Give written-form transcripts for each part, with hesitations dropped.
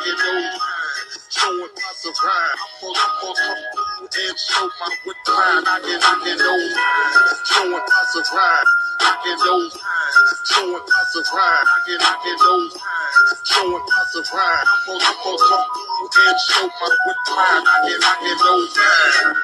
knocking those lines, showing my surprise. I'm gonna come through and show my good time. Knocking those lines, showing my surprise. Knocking those lines, showing my surprise. Knocking those lines, showing my surprise. I'm gonna come through and show my good time. Knocking those lines.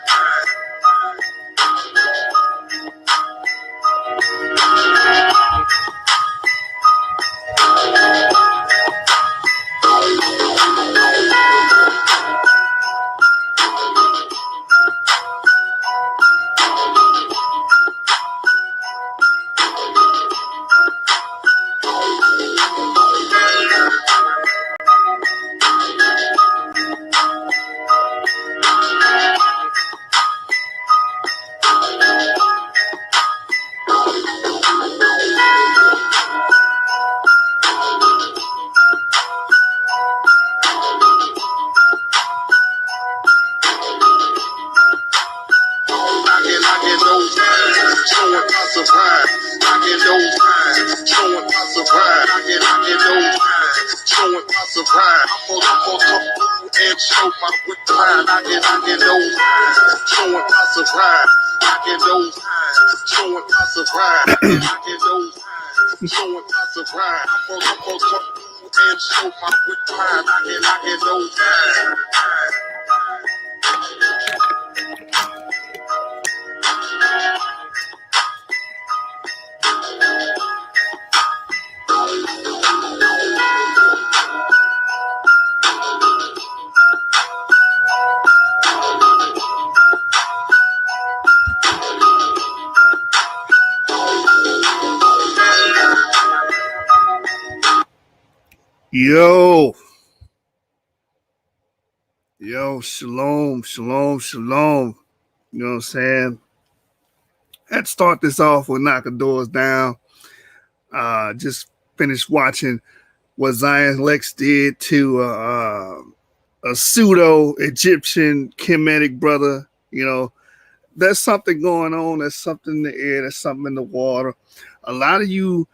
Yo, shalom. You know what I'm saying? Had to start this off with knocking doors down. Just finished watching what Lexx did to a pseudo Egyptian Kemetic brother. You know, there's something going on. There's something in the air. There's something in the water. A lot of you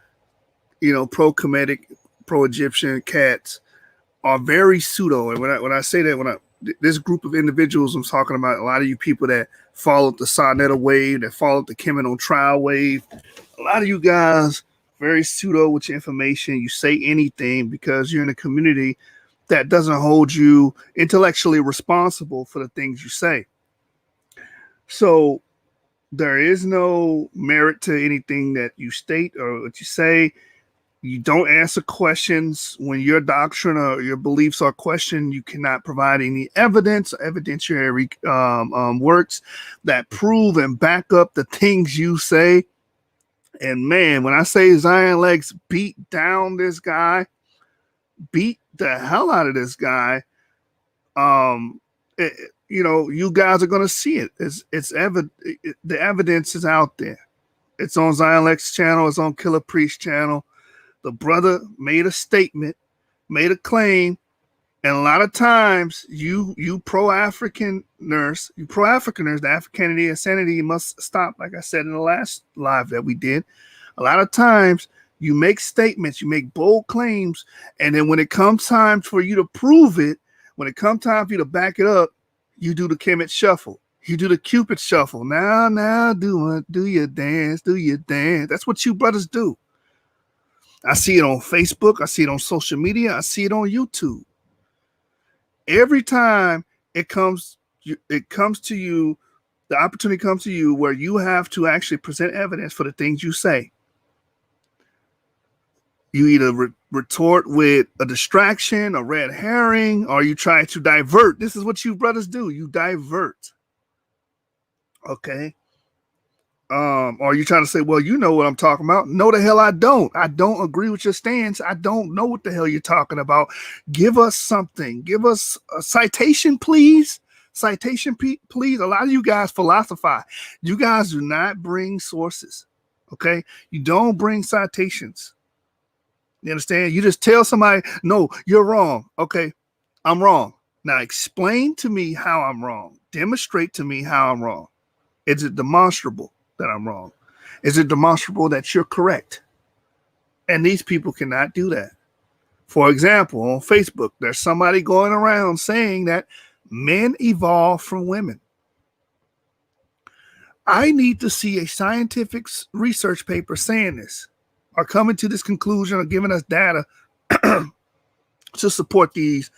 know, pro-Kemetic, pro-Egyptian cats are very pseudo. And when I say that, this group of individuals I'm talking about, a lot of you people that followed the Sarnetta wave, that followed the Kemet on trial wave, a lot of you guys very pseudo with your information. You say anything because you're in a community that doesn't hold you intellectually responsible for the things you say. So there is no merit to anything that you state or what you say. You don't answer questions when your doctrine or your beliefs are questioned. You cannot provide any evidence or evidentiary works that prove and back up the things you say. And man, when I say Lexx beat down this guy, beat the hell out of this guy, you know, you guys are going to see it. It's evident. The evidence is out there. It's on Lexx channel. It's on Killer Priest channel. The brother made a statement, made a claim, and a lot of times you pro-Africaners, the Africanity and sanity must stop, like I said in the last live that we did. A lot of times you make statements, you make bold claims, and then when it comes time for you to prove it, when it comes time for you to back it up, you do the Kemet shuffle. You do the Cupid shuffle. Now, do your dance, do your dance. That's what you brothers do. I see it on Facebook. I see it on social media. I see it on YouTube. Every time it comes to you, the opportunity comes to you where you have to actually present evidence for the things you say. You either retort with a distraction, a red herring, or you try to divert. This is what you brothers do. You divert. Okay. Or you trying to say, well, you know what I'm talking about. No, the hell I don't. I don't agree with your stance. I don't know what the hell you're talking about. Give us something. Give us a citation, please. Citation, please. A lot of you guys philosophize. You guys do not bring sources. Okay. You don't bring citations. You understand? You just tell somebody, no, you're wrong. Okay. I'm wrong. Now explain to me how I'm wrong. Demonstrate to me how I'm wrong. Is it demonstrable that I'm wrong? Is it demonstrable that you're correct? And these people cannot do that. For example, on Facebook, there's somebody going around saying that men evolved from women. I need to see a scientific research paper saying this, or coming to this conclusion, or giving us data to support these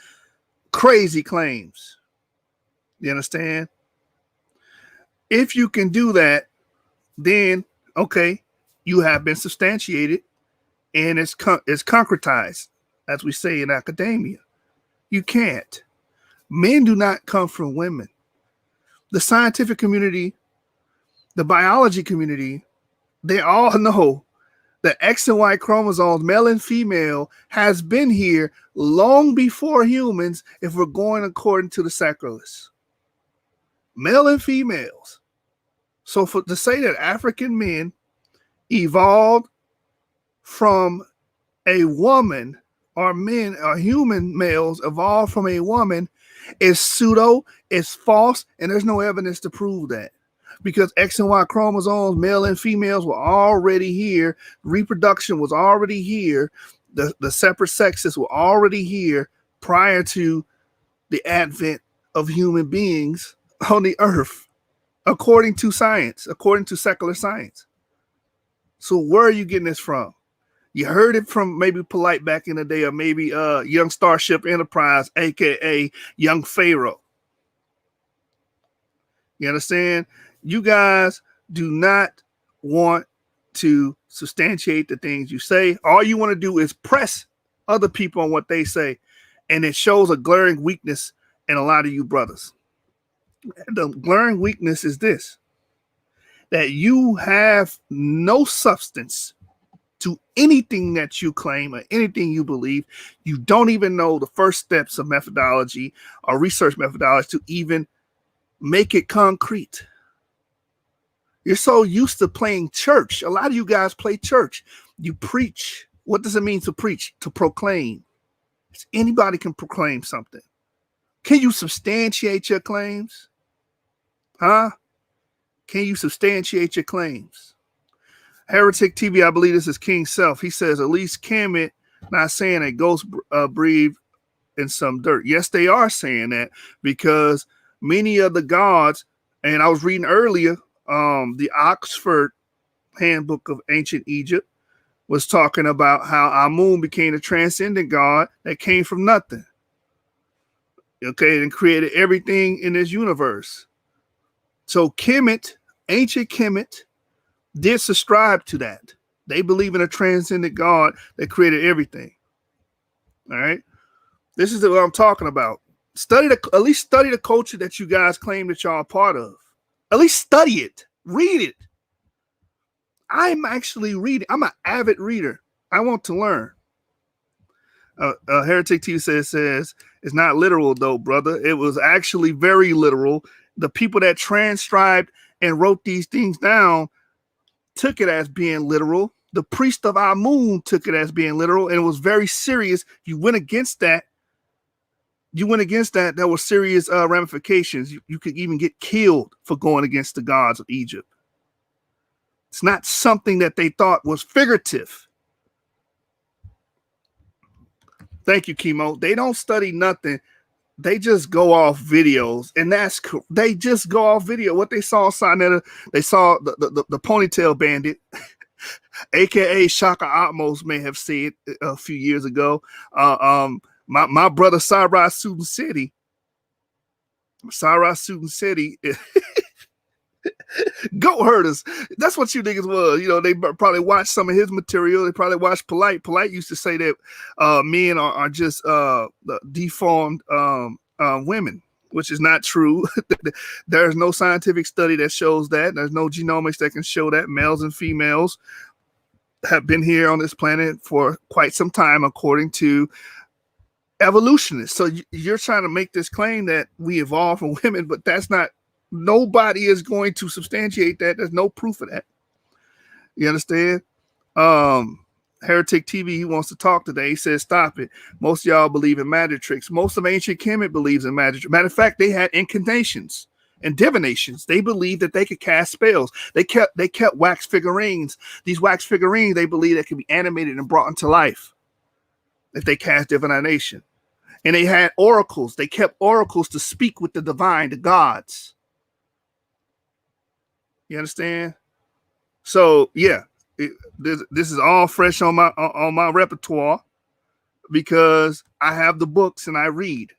crazy claims. You understand? If you can do that, then okay, you have been substantiated, and it's concretized, as we say in academia. You can't. Men do not come from women. The scientific community, the biology community, they all know that X and Y chromosomes, male and female, has been here long before humans, if we're going according to the secularists. Male and females. So to say that African men evolved from a woman, or men or human males evolved from a woman, is pseudo, is false, and there's no evidence to prove that. Because X and Y chromosomes, male and females, were already here. Reproduction was already here. The separate sexes were already here prior to the advent of human beings on the earth, according to science, according to secular science. So where are you getting this from? You heard it from maybe Polite back in the day, or maybe Young Starship Enterprise, aka Young Pharaoh. You understand? You guys do not want to substantiate the things you say. All you want to do is press other people on what they say. And it shows a glaring weakness in a lot of you brothers. The glaring weakness is this, that you have no substance to anything that you claim or anything you believe. You don't even know the first steps of methodology or research methodology to even make it concrete. You're so used to playing church. A lot of you guys play church. You preach. What does it mean to preach? To proclaim. Anybody can proclaim something. Can you substantiate your claims? Huh? Can you substantiate your claims? Heretic TV, I believe this is King Self. He says, at least Kemet not saying a ghost breathed in some dirt. Yes, they are saying that, because many of the gods, and I was reading earlier, the Oxford Handbook of Ancient Egypt was talking about how Amun became a transcendent god that came from nothing. Okay, and created everything in this universe. So Kemet, ancient Kemet, did subscribe to that. They believe in a transcendent God that created everything. All right. This is what I'm talking about. At least study the culture that you guys claim that y'all are part of. At least study it. Read it. I'm actually reading. I'm an avid reader. I want to learn. Heretic TV says it's not literal though, brother. It was actually very literal. The people that transcribed and wrote these things down took it as being literal. The priest of Amun took it as being literal, and it was very serious. You went against that. There were serious ramifications. You could even get killed for going against the gods of Egypt. It's not something that they thought was figurative. Thank you, Chemo. They don't study nothing. They just go off videos, and they just go off video. What they saw, they saw the ponytail bandit, aka Shaka Atmos may have said a few years ago. My brother Cyrus Sudan City, goat herders. That's what you niggas was. You know, they probably watched some of his material. They probably watched Polite. Polite used to say that men are just deformed women, which is not true. There's no scientific study that shows that. There's no genomics that can show that. Males and females have been here on this planet for quite some time, according to evolutionists. So you're trying to make this claim that we evolved from women, but that's not. Nobody is going to substantiate that. There's no proof of that. You understand? Heretic TV, he wants to talk today. He says, stop it. Most of y'all believe in magic tricks. Most of ancient Kemet believes in magic. Matter of fact, they had incantations and divinations. They believed that they could cast spells. They kept wax figurines. These wax figurines, they believe that could be animated and brought into life. if they cast divination. And they had oracles. They kept oracles to speak with the divine, the gods. You understand? So yeah, this is all fresh on my repertoire because I have the books and I read.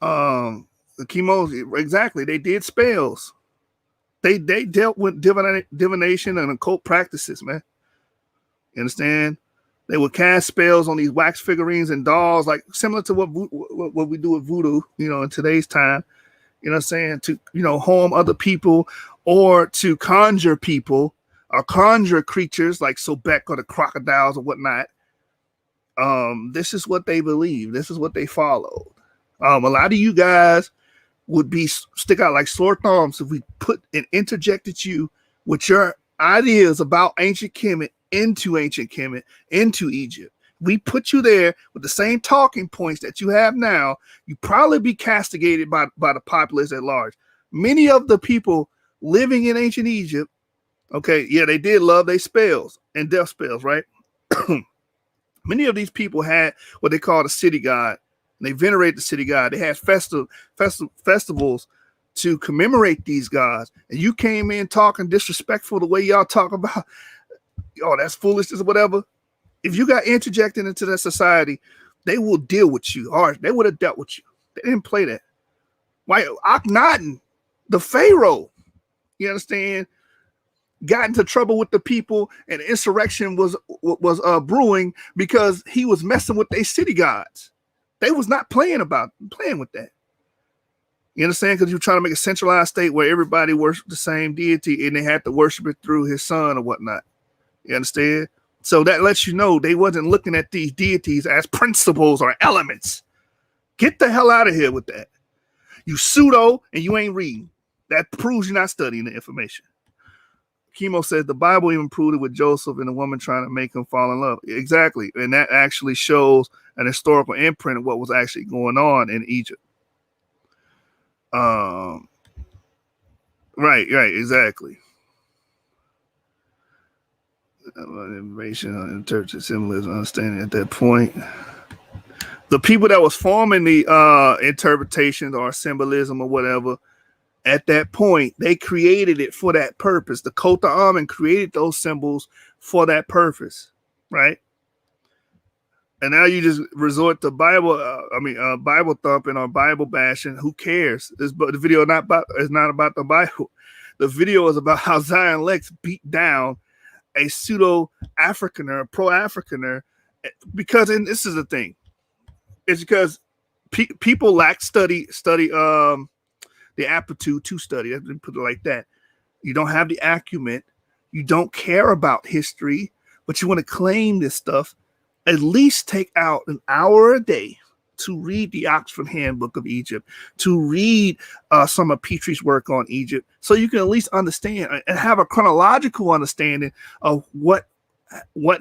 The chemos, exactly. They did spells. They dealt with divination and occult practices, man. You understand? They would cast spells on these wax figurines and dolls, like similar to what we do with voodoo, in today's time. You know what I'm saying? To, harm other people or to conjure people or conjure creatures like Sobek or the crocodiles or whatnot. This is what they believe. This is what they followed. A lot of you guys would stick out like sore thumbs if we put and interjected you with your ideas about ancient Kemet into Egypt. We put you there with the same talking points that you have now. You probably be castigated by the populace at large. Many of the people living in ancient Egypt, okay, yeah, they did love their spells and death spells, right? Many of these people had what they call the city god. They venerate the city god. They had festivals to commemorate these gods. And you came in talking disrespectful the way y'all talk about, oh, that's foolishness or whatever. If you got interjected into that society, they will deal with you, or they would have dealt with you. They didn't play that. Why Akhenaten, the Pharaoh, you understand, got into trouble with the people, and insurrection was brewing because he was messing with their city gods. They was not playing with that. You understand? Because you're trying to make a centralized state where everybody worshiped the same deity, and they had to worship it through his son or whatnot. You understand? So that lets you know they wasn't looking at these deities as principles or elements. Get the hell out of here with that. You pseudo and you ain't reading. That proves you're not studying the information. Chemo says the Bible even proved it with Joseph and the woman trying to make him fall in love. Exactly. And that actually shows an historical imprint of what was actually going on in Egypt. Right, exactly. Information on interpretive symbolism, understanding at that point. The people that was forming the interpretations or symbolism or whatever, at that point, they created it for that purpose. The Kota Amen created those symbols for that purpose, right? And now you just resort to Bible thumping or Bible bashing. Who cares? The video is not about the Bible. The video is about how Zion Lexx beat down a pseudo Africaner, pro-Africaner, because, and this is the thing, it's because people lack study the aptitude to study. Let's put it like that. You don't have the acumen. You don't care about history, but you want to claim this stuff. At least take out an hour a day to read the Oxford Handbook of Egypt, to read some of Petrie's work on Egypt, so you can at least understand and have a chronological understanding of what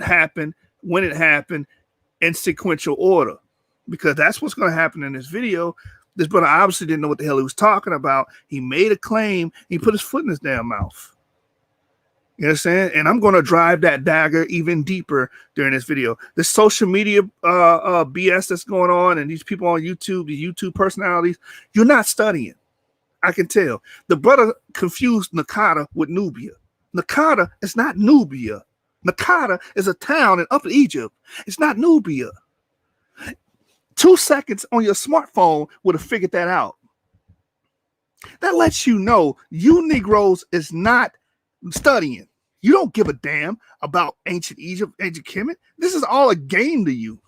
happened, when it happened, in sequential order. Because that's what's going to happen in this video. This brother obviously didn't know what the hell he was talking about. He made a claim. He put his foot in his damn mouth. You understand? And I'm going to drive that dagger even deeper during this video. The social media BS that's going on and these people on YouTube, the YouTube personalities, you're not studying. I can tell. The brother confused Nakata with Nubia. Nakata is not Nubia. Nakata is a town in Upper Egypt. It's not Nubia. 2 seconds on your smartphone would have figured that out. That lets you know you Negroes is not studying. You don't give a damn about ancient Egypt, ancient Kemet. This is all a game to you.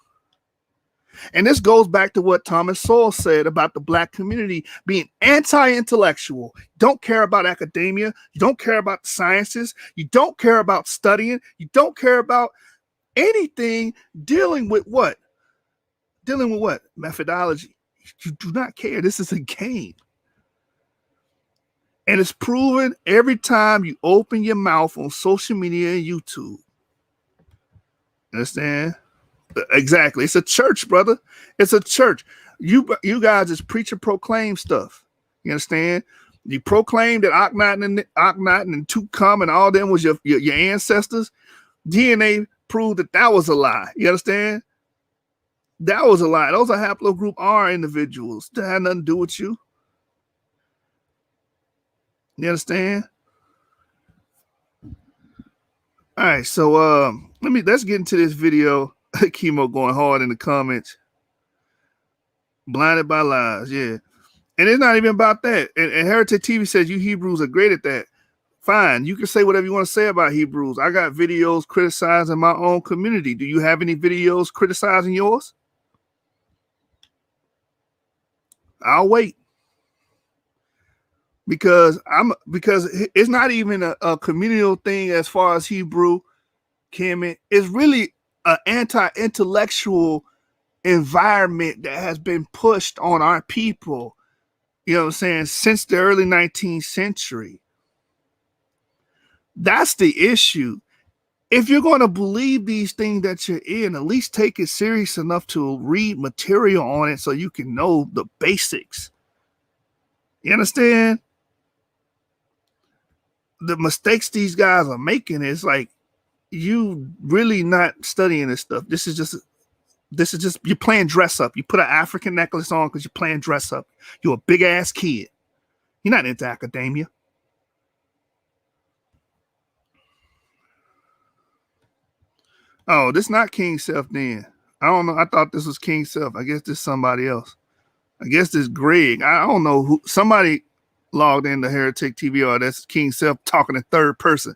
And this goes back to what Thomas Sowell said about the black community being anti-intellectual. Don't care about academia. You don't care about the sciences. You don't care about studying. You don't care about anything dealing with what? Dealing with what? Methodology. You do not care. This is a game. And it's proven every time you open your mouth on social media and YouTube. Understand? Exactly. It's a church, brother. It's a church. You guys just preach and proclaim stuff. You understand? You proclaim that Akhenaten and Tutankhamun and all them was your ancestors. DNA prove that that was a lie. You understand? That was a lie. Those are haplogroup R individuals. That had nothing to do with you. You understand? All right, so let's get into this video. Chemo going hard in the comments. Blinded by lies, yeah. And it's not even about that. And Heretic TV says you Hebrews are great at that. Fine, you can say whatever you want to say about Hebrews. I got videos criticizing my own community. Do you have any videos criticizing yours? I'll wait. Because it's not even a communal thing as far as Hebrew, Kemet. It's really an anti-intellectual environment that has been pushed on our people, you know what I'm saying, since the early 19th century. That's the issue. If you're going to believe these things that you're in, at least take it serious enough to read material on it so you can know the basics. You understand? The mistakes these guys are making is like, you really not studying this stuff. This is just you're playing dress up. You put an African necklace on because you're playing dress up. You're a big ass kid. You're not into academia. Oh, this not King Self then. I don't know. I thought this was King Self. I guess this is somebody else. I guess this Greg. I don't know who. Somebody logged into Heretic TV, or that's King Self talking in third person.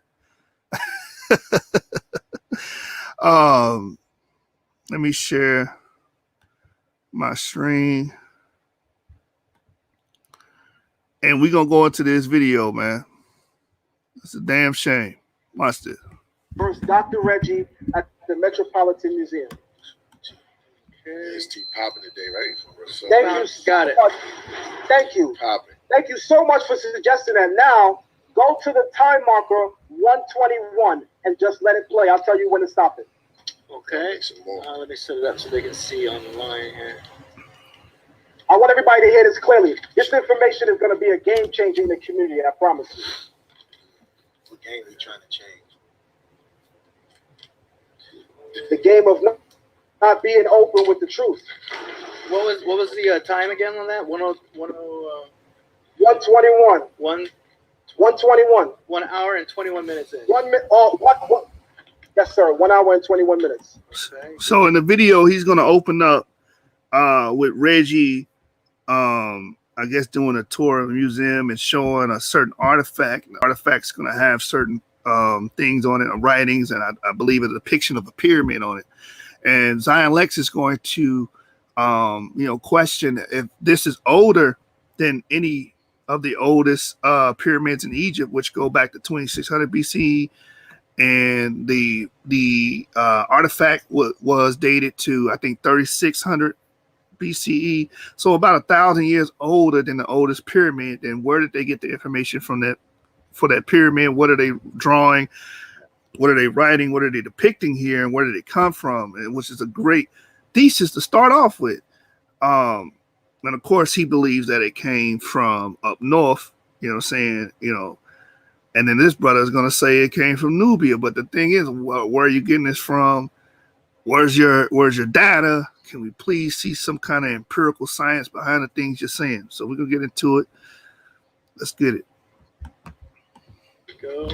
Let me share my screen. And we're going to go into this video, man. It's a damn shame. Watch this. First, Dr. Reggie at the Metropolitan Museum. It's T popping today, right? So, Thank you. Got it. Thank you. Popping. Thank you so much for suggesting that. Now, go to the time marker 121 and just let it play. I'll tell you when to stop it. Okay. Let me set it up so they can see on the line here. I want everybody to hear this clearly. This information is going to be a game changer in the community, I promise you. What game are you trying to change? The game of not being open with the truth. What was the time again on that? 121. 121. 1 hour and 21 minutes in. 1 minute. Oh, what? Yes, sir. 1 hour and 21 minutes. Okay. So in the video, he's going to open up with Reggie, I guess doing a tour of the museum and showing a certain artifact. The artifact's going to have certain things on it, writings, and I believe a depiction of a pyramid on it. And Zion Lexx is going to, question if this is older than any of the oldest pyramids in Egypt, which go back to 2600 BC. And the artifact was dated to, I think, 3600 BCE. So about 1,000 years older than the oldest pyramid. And where did they get the information from that for that pyramid? What are they drawing? What are they writing? What are they depicting here? And where did it come from? And which is a great thesis to start off with. And of course, he believes that it came from up north, you know what I'm saying, and then this brother is going to say it came from Nubia. But the thing is, where are you getting this from? Where's your data? Can we please see some kind of empirical science behind the things you're saying? So we're going to get into it. Let's get it. Go.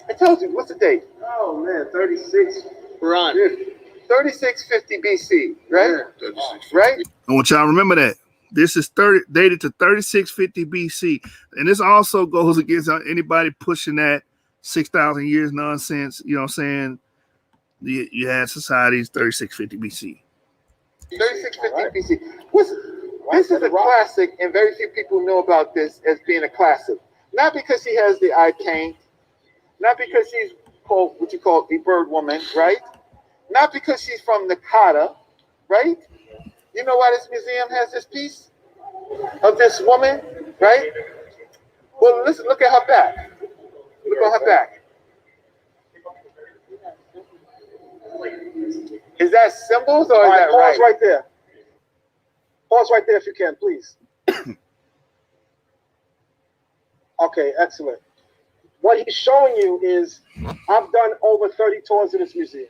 I told you, what's the date? Oh, man, 36. We're on. 3650 BC, right? Yeah, 36. Right? I want y'all to remember that. This is dated to 3650 BC. And this also goes against anybody pushing that 6,000 years nonsense. You know what I'm saying? You had societies 3650 BC. 3650 BC. This is a classic, and very few people know about this as being a classic. Not because he has the arcane, not because she's called what you call the bird woman, right? Not because she's from Nakata, right? You know why this museum has this piece of this woman, right? Well, listen, look at her back. Look at her back. Is that symbols or is that right? Pause right there. Pause right there if you can, please. Okay, excellent. what he's showing you is I've done over 30 tours of this museum.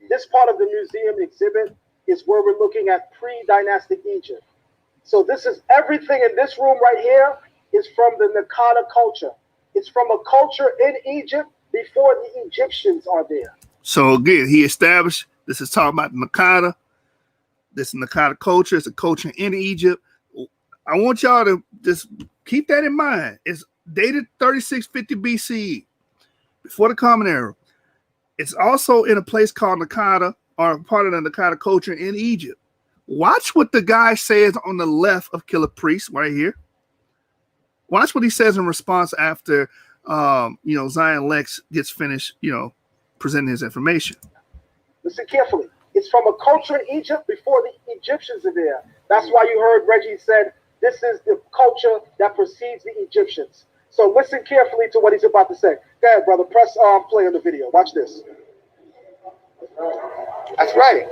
This part of the museum exhibit is where we're looking at pre-dynastic Egypt. So this is everything in this room right here is from the Nakada culture. It's from a culture in Egypt before the Egyptians are there. So again, he established this is talking about Nakada. This Nakada culture. It's a culture in Egypt. I want y'all to just keep that in mind. It's dated 3650 BCE, before the Common Era. It's also in a place called Nakada, or part of the Nakada culture in Egypt. Watch what the guy says on the left of Killer Priest right here. Watch what he says in response after, Zion Lexx gets finished, presenting his information. Listen carefully. It's from a culture in Egypt before the Egyptians are there. That's why you heard Reggie said, this is the culture that precedes the Egyptians. So listen carefully to what he's about to say. Go ahead, brother. Press play on the video. Watch this. That's right.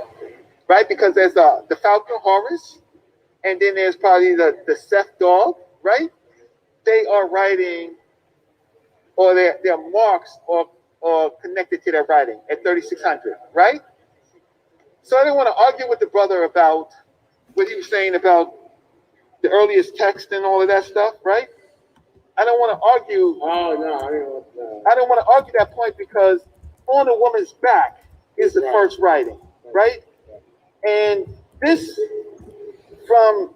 Right? Because there's the Falcon Horus, and then there's probably the Seth dog, right? They are writing, or their marks are connected to their writing at 3600, right? So I didn't want to argue with the brother about what he was saying about the earliest text and all of that stuff, right? I don't want to argue. Oh no, I don't want to argue that point because on a woman's back is the first writing, right? And this from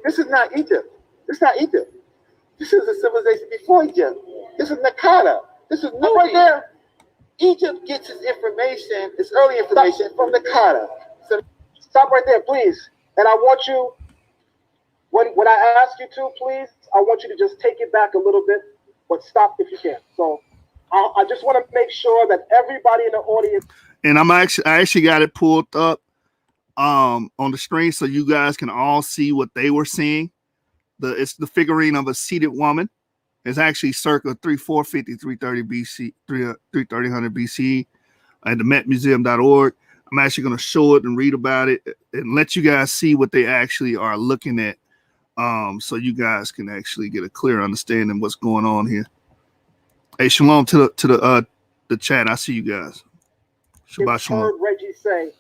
this is not Egypt. This is not Egypt. This is a civilization before Egypt. This is Nakada. This is Nubia. Right there. Egypt gets its information, its early information from Nakada. So stop right there, please. And I want you, when I ask you to, please, I want you to just take it back a little bit, but stop if you can. So I just want to make sure that everybody in the audience. And I actually got it pulled up on the screen so you guys can all see what they were seeing. It's the figurine of a seated woman. It's actually circa 3450, 330 BC, 3300 BC at the metmuseum.org. I'm actually going to show it and read about it and let you guys see what they actually are looking at, so you guys can actually get a clear understanding of what's going on here. Hey, shalom to the chat. I see you guys. Shabbat shalom. Heard Reggie say,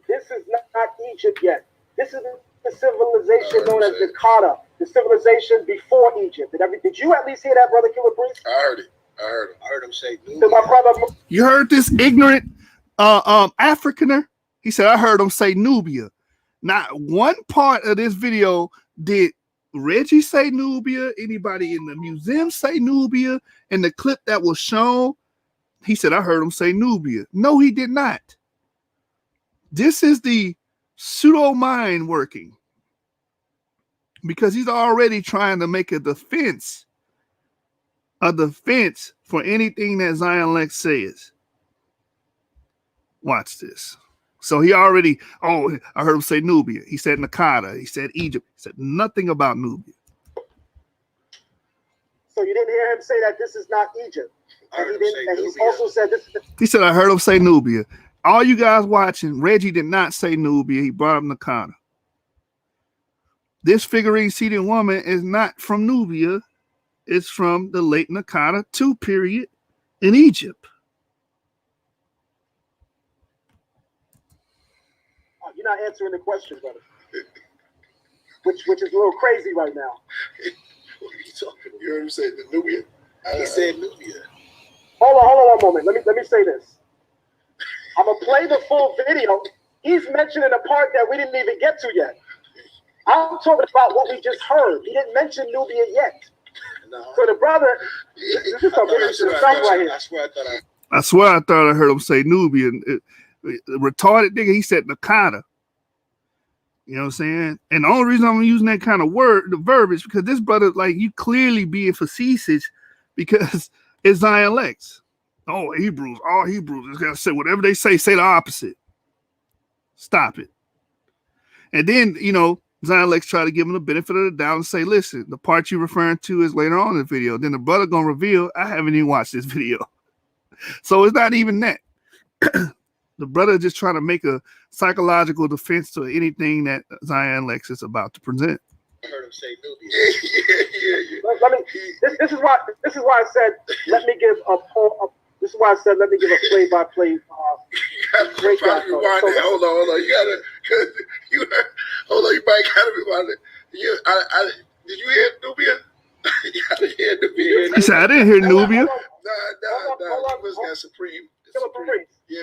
this is not Egypt yet. This is the civilization known as the Nakada, the civilization before Egypt. Did you at least hear that, brother Killer Priest? I heard it. I heard him say So my brother, You heard this ignorant Africaner? He said, I heard him say Nubia. Not one part of this video did Reggie say Nubia, anybody in the museum say Nubia. In the clip that was shown, he said, I heard him say Nubia. No, he did not. This is the pseudo mind working, because he's already trying to make a defense for anything that Zion Lexx says. Watch this. So he already, I heard him say Nubia. He said Nakada. He said Egypt. He said nothing about Nubia. so you didn't hear him say that this is not Egypt. And he also said this. He said, I heard him say Nubia. All you guys watching, Reggie did not say Nubia. He brought up Nakada. This figurine seated woman is not from Nubia. It's from the late Nakada II period in Egypt. You're not answering the question, brother. Which is a little crazy right now. What are you talking about? You heard him say the Nubia? He said Nubia. Hold on one moment. Let me say this. I'm gonna play the full video. He's mentioning a part that we didn't even get to yet. I'm talking about what we just heard. He didn't mention Nubia yet. No. So the brother, this is some interesting stuff right here. I swear I thought I heard him say Nubia. Retarded nigga, he said Nakada. You know what I'm saying? And the only reason I'm using that kind of the verb is because this brother, like, you clearly being facetious because it's Zion Lexx. Oh, Hebrews, all Hebrews. It's gotta say whatever they say the opposite. Stop it. And then, Zion Lexx try to give him the benefit of the doubt and say, listen, the part you're referring to is later on in the video. Then the brother gonna reveal, I haven't even watched this video. So it's not even that. The brother just trying to make a psychological defense to anything that Zion Lexx is about to present. heard him say Nubia. Yeah. Let me. This is why I said let me give a poll. This is why I said let me give a play-by-play breakdown. Hold on. Hold on. You might gotta rewind it. Did you hear Nubia? You gotta hear Nubia. He said, I didn't hear Nubia. Nah. You must got Supreme. Killer Priest. Yeah.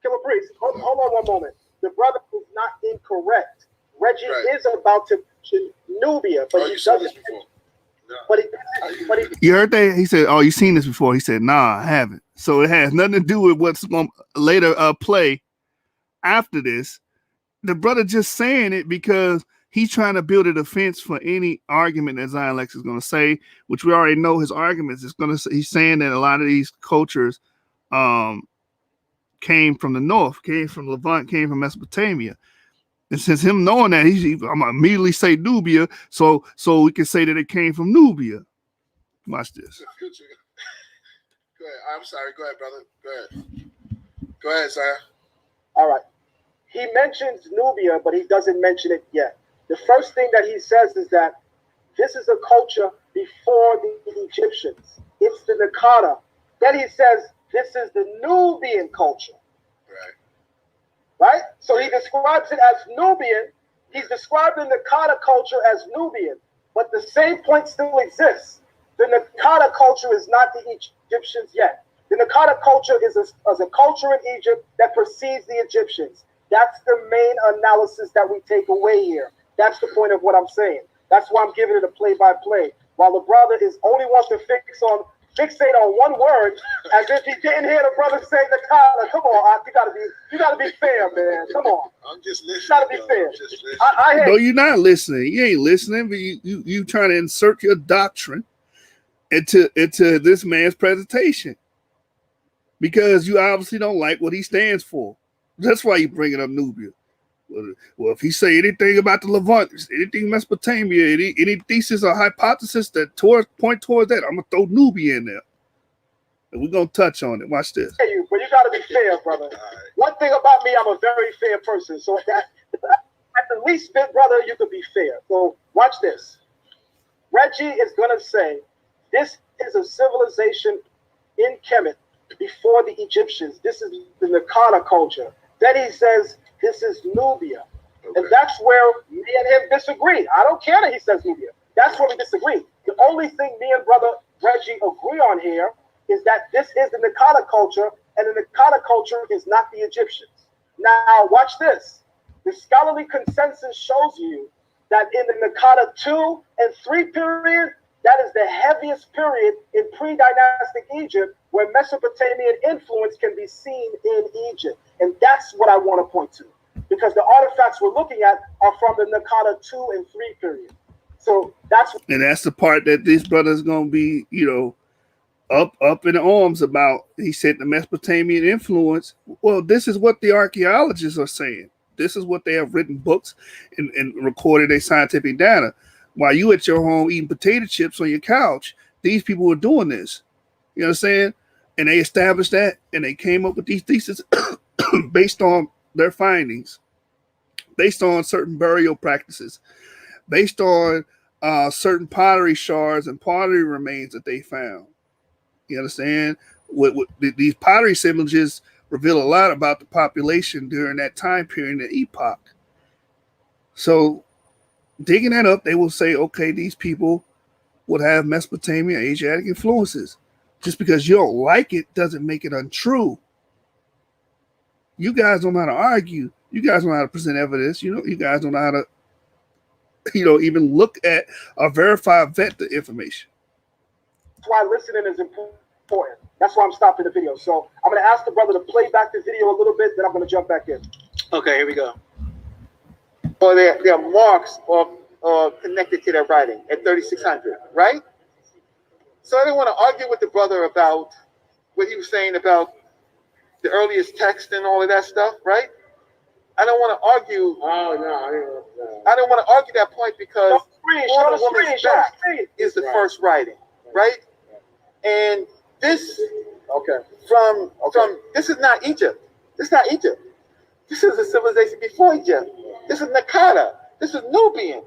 Killer Priest. Hold on one moment. The brother is not incorrect. Reggie is about to mention Nubia, but he doesn't. But he. You heard that? He said, "Oh, you seen this before?" He said, "Nah, I haven't." So it has nothing to do with what's going to later play after this. The brother just saying it because he's trying to build a defense for any argument that Zion Lexx is going to say, which we already know his arguments. He's saying that a lot of these cultures came from the north, came from Levant, came from Mesopotamia. And since him knowing that, I'm gonna immediately say Nubia, so we can say that it came from Nubia. Watch this. Go ahead. I'm sorry. Go ahead, brother. Go ahead, sir. All right. He mentions Nubia, but he doesn't mention it yet. The first thing that he says is that this is a culture before the Egyptians. It's the Nakada. Then he says this is the Nubian culture. Right? So he describes it as Nubian. He's describing the Nakada culture as Nubian. But the same point still exists. The Nakada culture is not the Egyptians yet. The Nakada culture is a culture in Egypt that precedes the Egyptians. That's the main analysis that we take away here. That's the point of what I'm saying. That's why I'm giving it a play-by-play. While the brother only wants to fixate on one word, as if he didn't hear the brother say Nakada. Come on, you gotta be fair, man. Come on. I'm just listening. You gotta be fair. No, you're not listening. You ain't listening, but you trying to insert your doctrine into this man's presentation because you obviously don't like what he stands for. That's why you bringing up Nubia. Well, if he say anything about the Levant, anything Mesopotamia, any thesis or hypothesis that point towards that, I'm gonna throw Nubia in there, and we're gonna touch on it. Watch this. But you gotta be fair, brother. One thing about me, I'm a very fair person. So at the least bit, brother, you could be fair. So watch this. Reggie is gonna say this is a civilization in Kemet before the Egyptians. This is the Nakada culture. Then he says this is Nubia. Okay. And that's where me and him disagree. I don't care that he says Nubia. That's where we disagree. The only thing me and brother Reggie agree on here is that this is the Nakada culture, and the Nakada culture is not the Egyptians. Now, watch this. The scholarly consensus shows you that in the Nakada 2 and 3 period, that is the heaviest period in pre-dynastic Egypt where Mesopotamian influence can be seen in Egypt. And that's what I want to point to. Because the artifacts we're looking at are from the Nakada 2 and 3 period. So that's the part that this brother's gonna be, up in arms about. He said the Mesopotamian influence. Well, this is what the archaeologists are saying. This is what they have written books and recorded their scientific data. While you at your home eating potato chips on your couch, these people were doing this. You know what I'm saying? And they established that, and they came up with these theses based on their findings, based on certain burial practices, based on certain pottery shards and pottery remains that they found. You understand? These pottery assemblages reveal a lot about the population during that time period and epoch. So digging that up, they will say, okay, these people would have Mesopotamian, Asiatic influences. Just because you don't like it doesn't make it untrue. You guys don't know how to argue. You guys don't know how to present evidence. You guys don't know how to, even look at or verify, vet the information. That's why listening is important. That's why I'm stopping the video. So I'm going to ask the brother to play back the video a little bit, then I'm going to jump back in. Okay, here we go. Or their marks are connected to their writing at 3600, right? So I didn't want to argue with the brother about what he was saying about the earliest text and all of that stuff, right? I don't want to argue. Oh, no. I don't want to argue that point because on the woman's back is the first writing, right? And this, from this is not Egypt. This is not Egypt. This is a civilization before Egypt. This is Nakada. This is Nubian.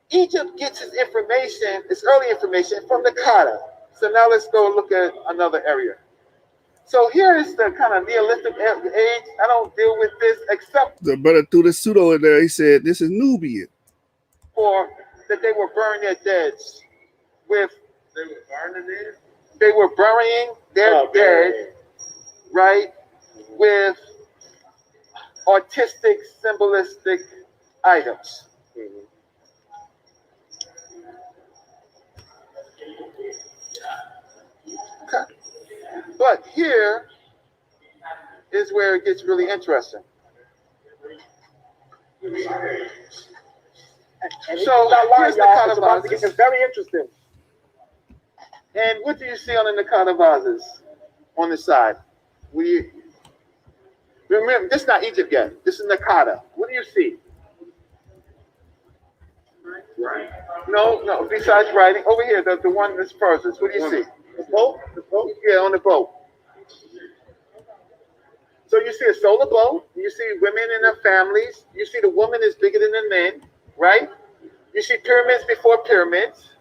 Egypt gets its information, its early information from the Kata. So now let's go look at another area. So here is the kind of Neolithic age. I don't deal with this except The brother threw the pseudo in there. He said, "This is Nubia." for that they were burying their deads with. They were burning it. They were burying their dead, right, with artistic, symbolistic items. Okay. But here is where it gets really interesting. And So, here's here's the y'all. It's about to vases. get very interesting. And what do you see on the Nakata vases on the side? What do you remember? This is not Egypt yet. This is Nakata. What do you see? Right. No. Besides writing, over here, the one that's furthest. What do you see? The boat? The boat? Yeah, on the boat. So you see a solar boat. You see women and their families. You see the woman is bigger than the men, right? You see pyramids before pyramids,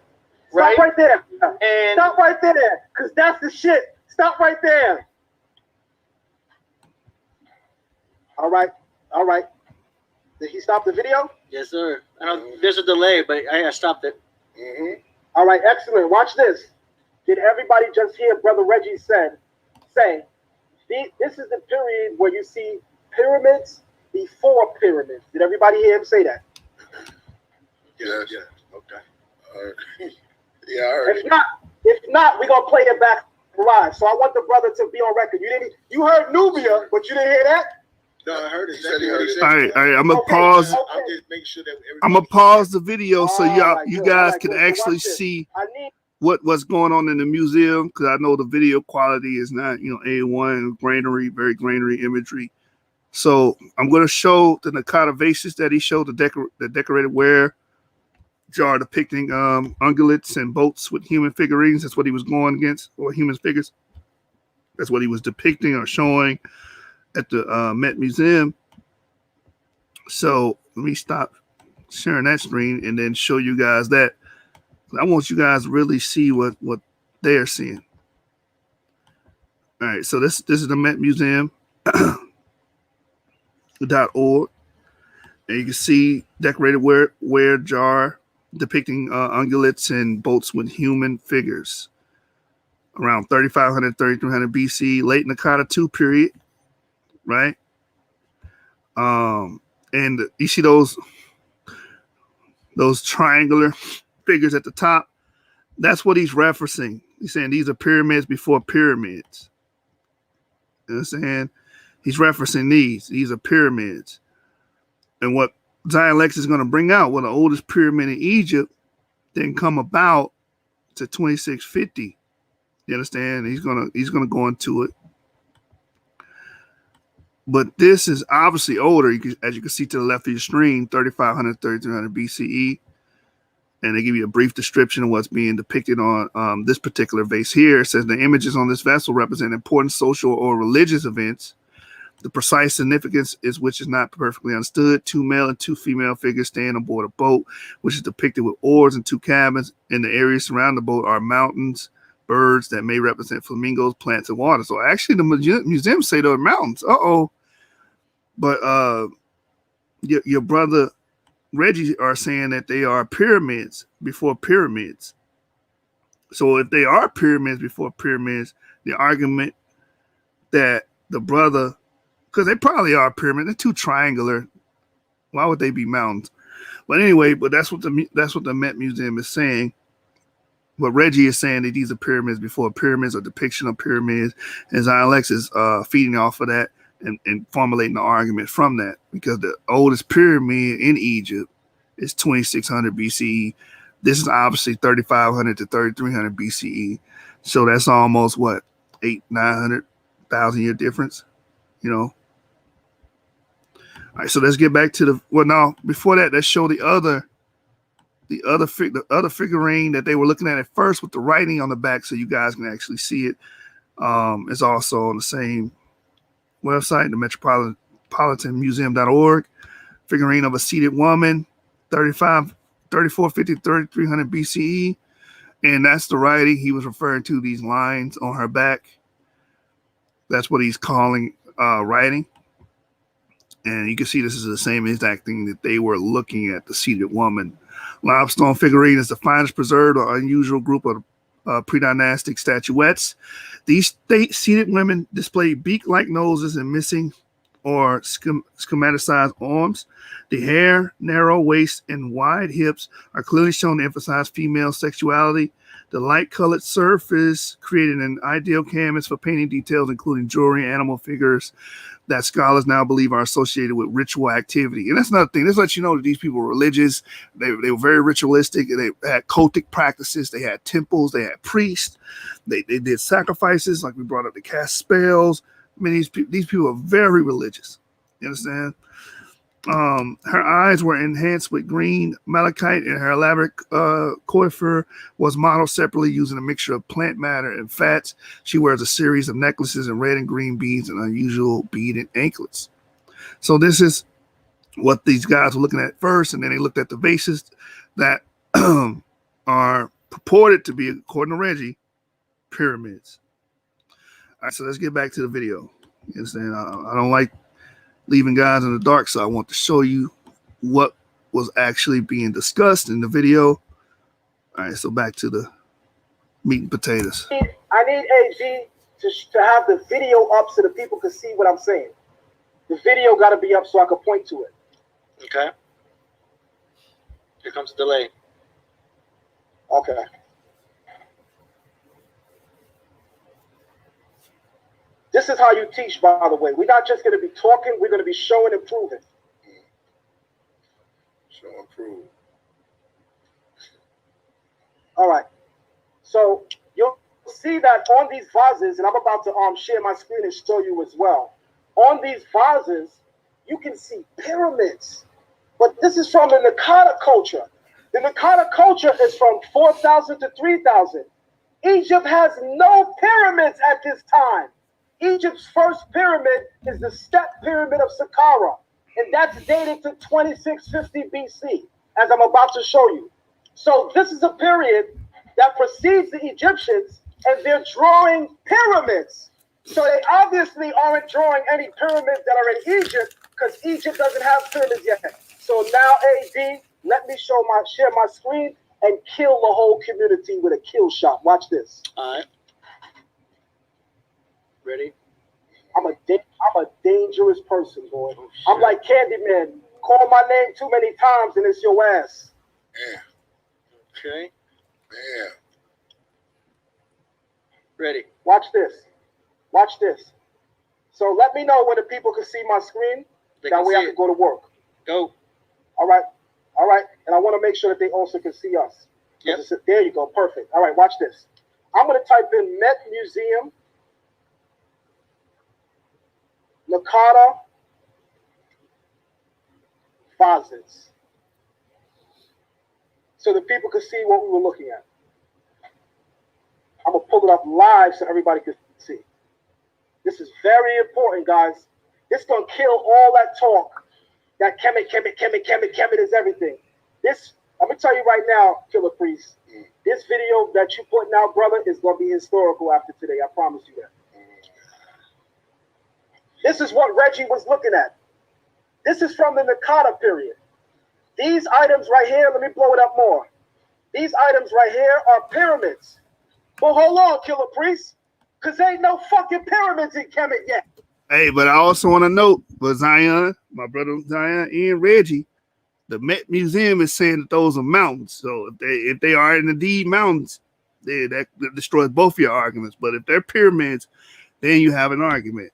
right? Stop right there. And Stop right there, because that's the shit. Stop right there. All right. Did he stop the video? Yes, sir. I know there's a delay, but I stopped it. Mm-hmm. All right, excellent. Watch this. Did everybody just hear Brother Reggie say, this is the period where you see pyramids before pyramids. Did everybody hear him say that? Yeah. Okay. Yeah, I heard it. If not, we're gonna play it back live. So I want the brother to be on record. You heard Nubia, but you didn't hear that? No, I heard it. He said he heard it. All right. I'm gonna Okay. pause. Okay. I'm just making sure that I'm gonna pause the video so All right, you good. guys All right, can good. So actually watch this. see I need what's going on in the museum, because I know the video quality is not, A1 granary, very granary imagery. So I'm going to show the Nakata vases that he showed, the decorated ware jar depicting ungulates and boats with human figurines. That's what he was going against, or human figures. That's what he was depicting or showing at the Met Museum. So let me stop sharing that screen and then show you guys that. I want you guys to really see what they're seeing. All right, so this is the Met Museum .org, and you can see decorated ware jar depicting ungulates and boats with human figures around 3500 3300 BC, late Nakata II period, right? And you see those triangular figures at the top. That's what he's referencing. He's saying these are pyramids before pyramids. You know what I'm saying? He's referencing these are pyramids. And what Zion Lexx is going to bring out, the oldest pyramid in Egypt didn't come about to 2650. You understand? He's gonna go into it. But this is obviously older, as you can see to the left of your screen, 3500, 3300 BCE. And they give you a brief description of what's being depicted on this particular vase here. It says the images on this vessel represent important social or religious events. The precise significance is which is not perfectly understood. 2 male and 2 female figures stand on board a boat, which is depicted with oars and 2 cabins. In the area surrounding the boat are mountains, birds that may represent flamingos, plants, and water. So actually the museums say they're mountains. But your brother Reggie are saying that they are pyramids before pyramids. So if they are pyramids before pyramids, the argument that the brother, because they probably are pyramids, they're too triangular. Why would they be mountains? But anyway, that's what the Met Museum is saying. But Reggie is saying that these are pyramids before pyramids, or depiction of pyramids, and Zion Lexx is feeding off of that and formulating the argument from that, because the oldest pyramid in Egypt is 2600 BCE. This is obviously 3500 to 3300 BCE. So that's almost what, 900,000 year difference, All right, so let's get back to before that, let's show the other figurine that they were looking at first with the writing on the back, so you guys can actually see it. It's also on the same website, the metropolitan museum.org. Figurine of a seated woman, 35 3450, 3300 BCE. And that's the writing he was referring to, these lines on her back. That's what he's calling writing. And you can see this is the same exact thing that they were looking at, the seated woman. Limestone figurine is the finest preserved or unusual group of pre-dynastic statuettes. These seated women display beak-like noses and missing or schematized arms. The hair, narrow waist, and wide hips are clearly shown to emphasize female sexuality. The light-colored surface created an ideal canvas for painting details, including jewelry and animal figures that scholars now believe are associated with ritual activity. And that's another thing. This lets you know that these people were religious. They were very ritualistic. They had cultic practices. They had temples. They had priests. They did sacrifices, like we brought up, to cast spells. I mean, these people are very religious. You understand? Her eyes were enhanced with green malachite, and her elaborate coiffure was modeled separately using a mixture of plant matter and fats. She wears a series of necklaces and red and green beads and unusual beaded anklets. So this is what these guys were looking at first, and then they looked at the vases that are purported to be, according to Reggie, pyramids. All right, so let's get back to the video. You understand? I don't like leaving guys in the dark, so I want to show you what was actually being discussed in the video. All right, so back to the meat and potatoes. I need AG to have the video up so the people can see what I'm saying. The video got to be up so I can point to it. Okay. Here comes the delay. Okay. This is how you teach, by the way. We're not just going to be talking. We're going to be showing and proving. Show and prove. All right. So you'll see that on these vases, and I'm about to share my screen and show you as well. On these vases, you can see pyramids. But this is from the Nakata culture. The Nakata culture is from 4,000 to 3,000. Egypt has no pyramids at this time. Egypt's first pyramid is the Step Pyramid of Saqqara, and that's dated to 2650 BC, as I'm about to show you. So this is a period that precedes the Egyptians, and they're drawing pyramids. So they obviously aren't drawing any pyramids that are in Egypt, because Egypt doesn't have pyramids yet. So now, AD, let me share my screen and kill the whole community with a kill shot. Watch this. All right. Ready? I'm a dangerous person, boy. Oh, I'm like Candyman. Call my name too many times and it's your ass. Yeah. Okay. Yeah. Ready. Watch this. Watch this. So let me know when the people can see my screen. That way I can go to work. Go. All right. All right. And I want to make sure that they also can see us. Yep. There you go. Perfect. All right. Watch this. I'm going to type in Met Museum, Nakata vases, so that people can see what we were looking at. I'm going to pull it up live so everybody can see. This is very important, guys. This is going to kill all that talk. That Kemet is everything. This, I'm going to tell you right now, Killer Priest, this video that you putting out, brother, is going to be historical after today. I promise you that. This is what Reggie was looking at. This is from the Nakata period. These items right here, let me blow it up more. These items right here are pyramids. But hold on, Killer Priest, because ain't no fucking pyramids in Kemet yet. Hey, but I also want to note, for Zion, my brother Zion and Reggie, the Met Museum is saying that those are mountains. So if they are indeed mountains, that destroys both your arguments. But if they're pyramids, then you have an argument.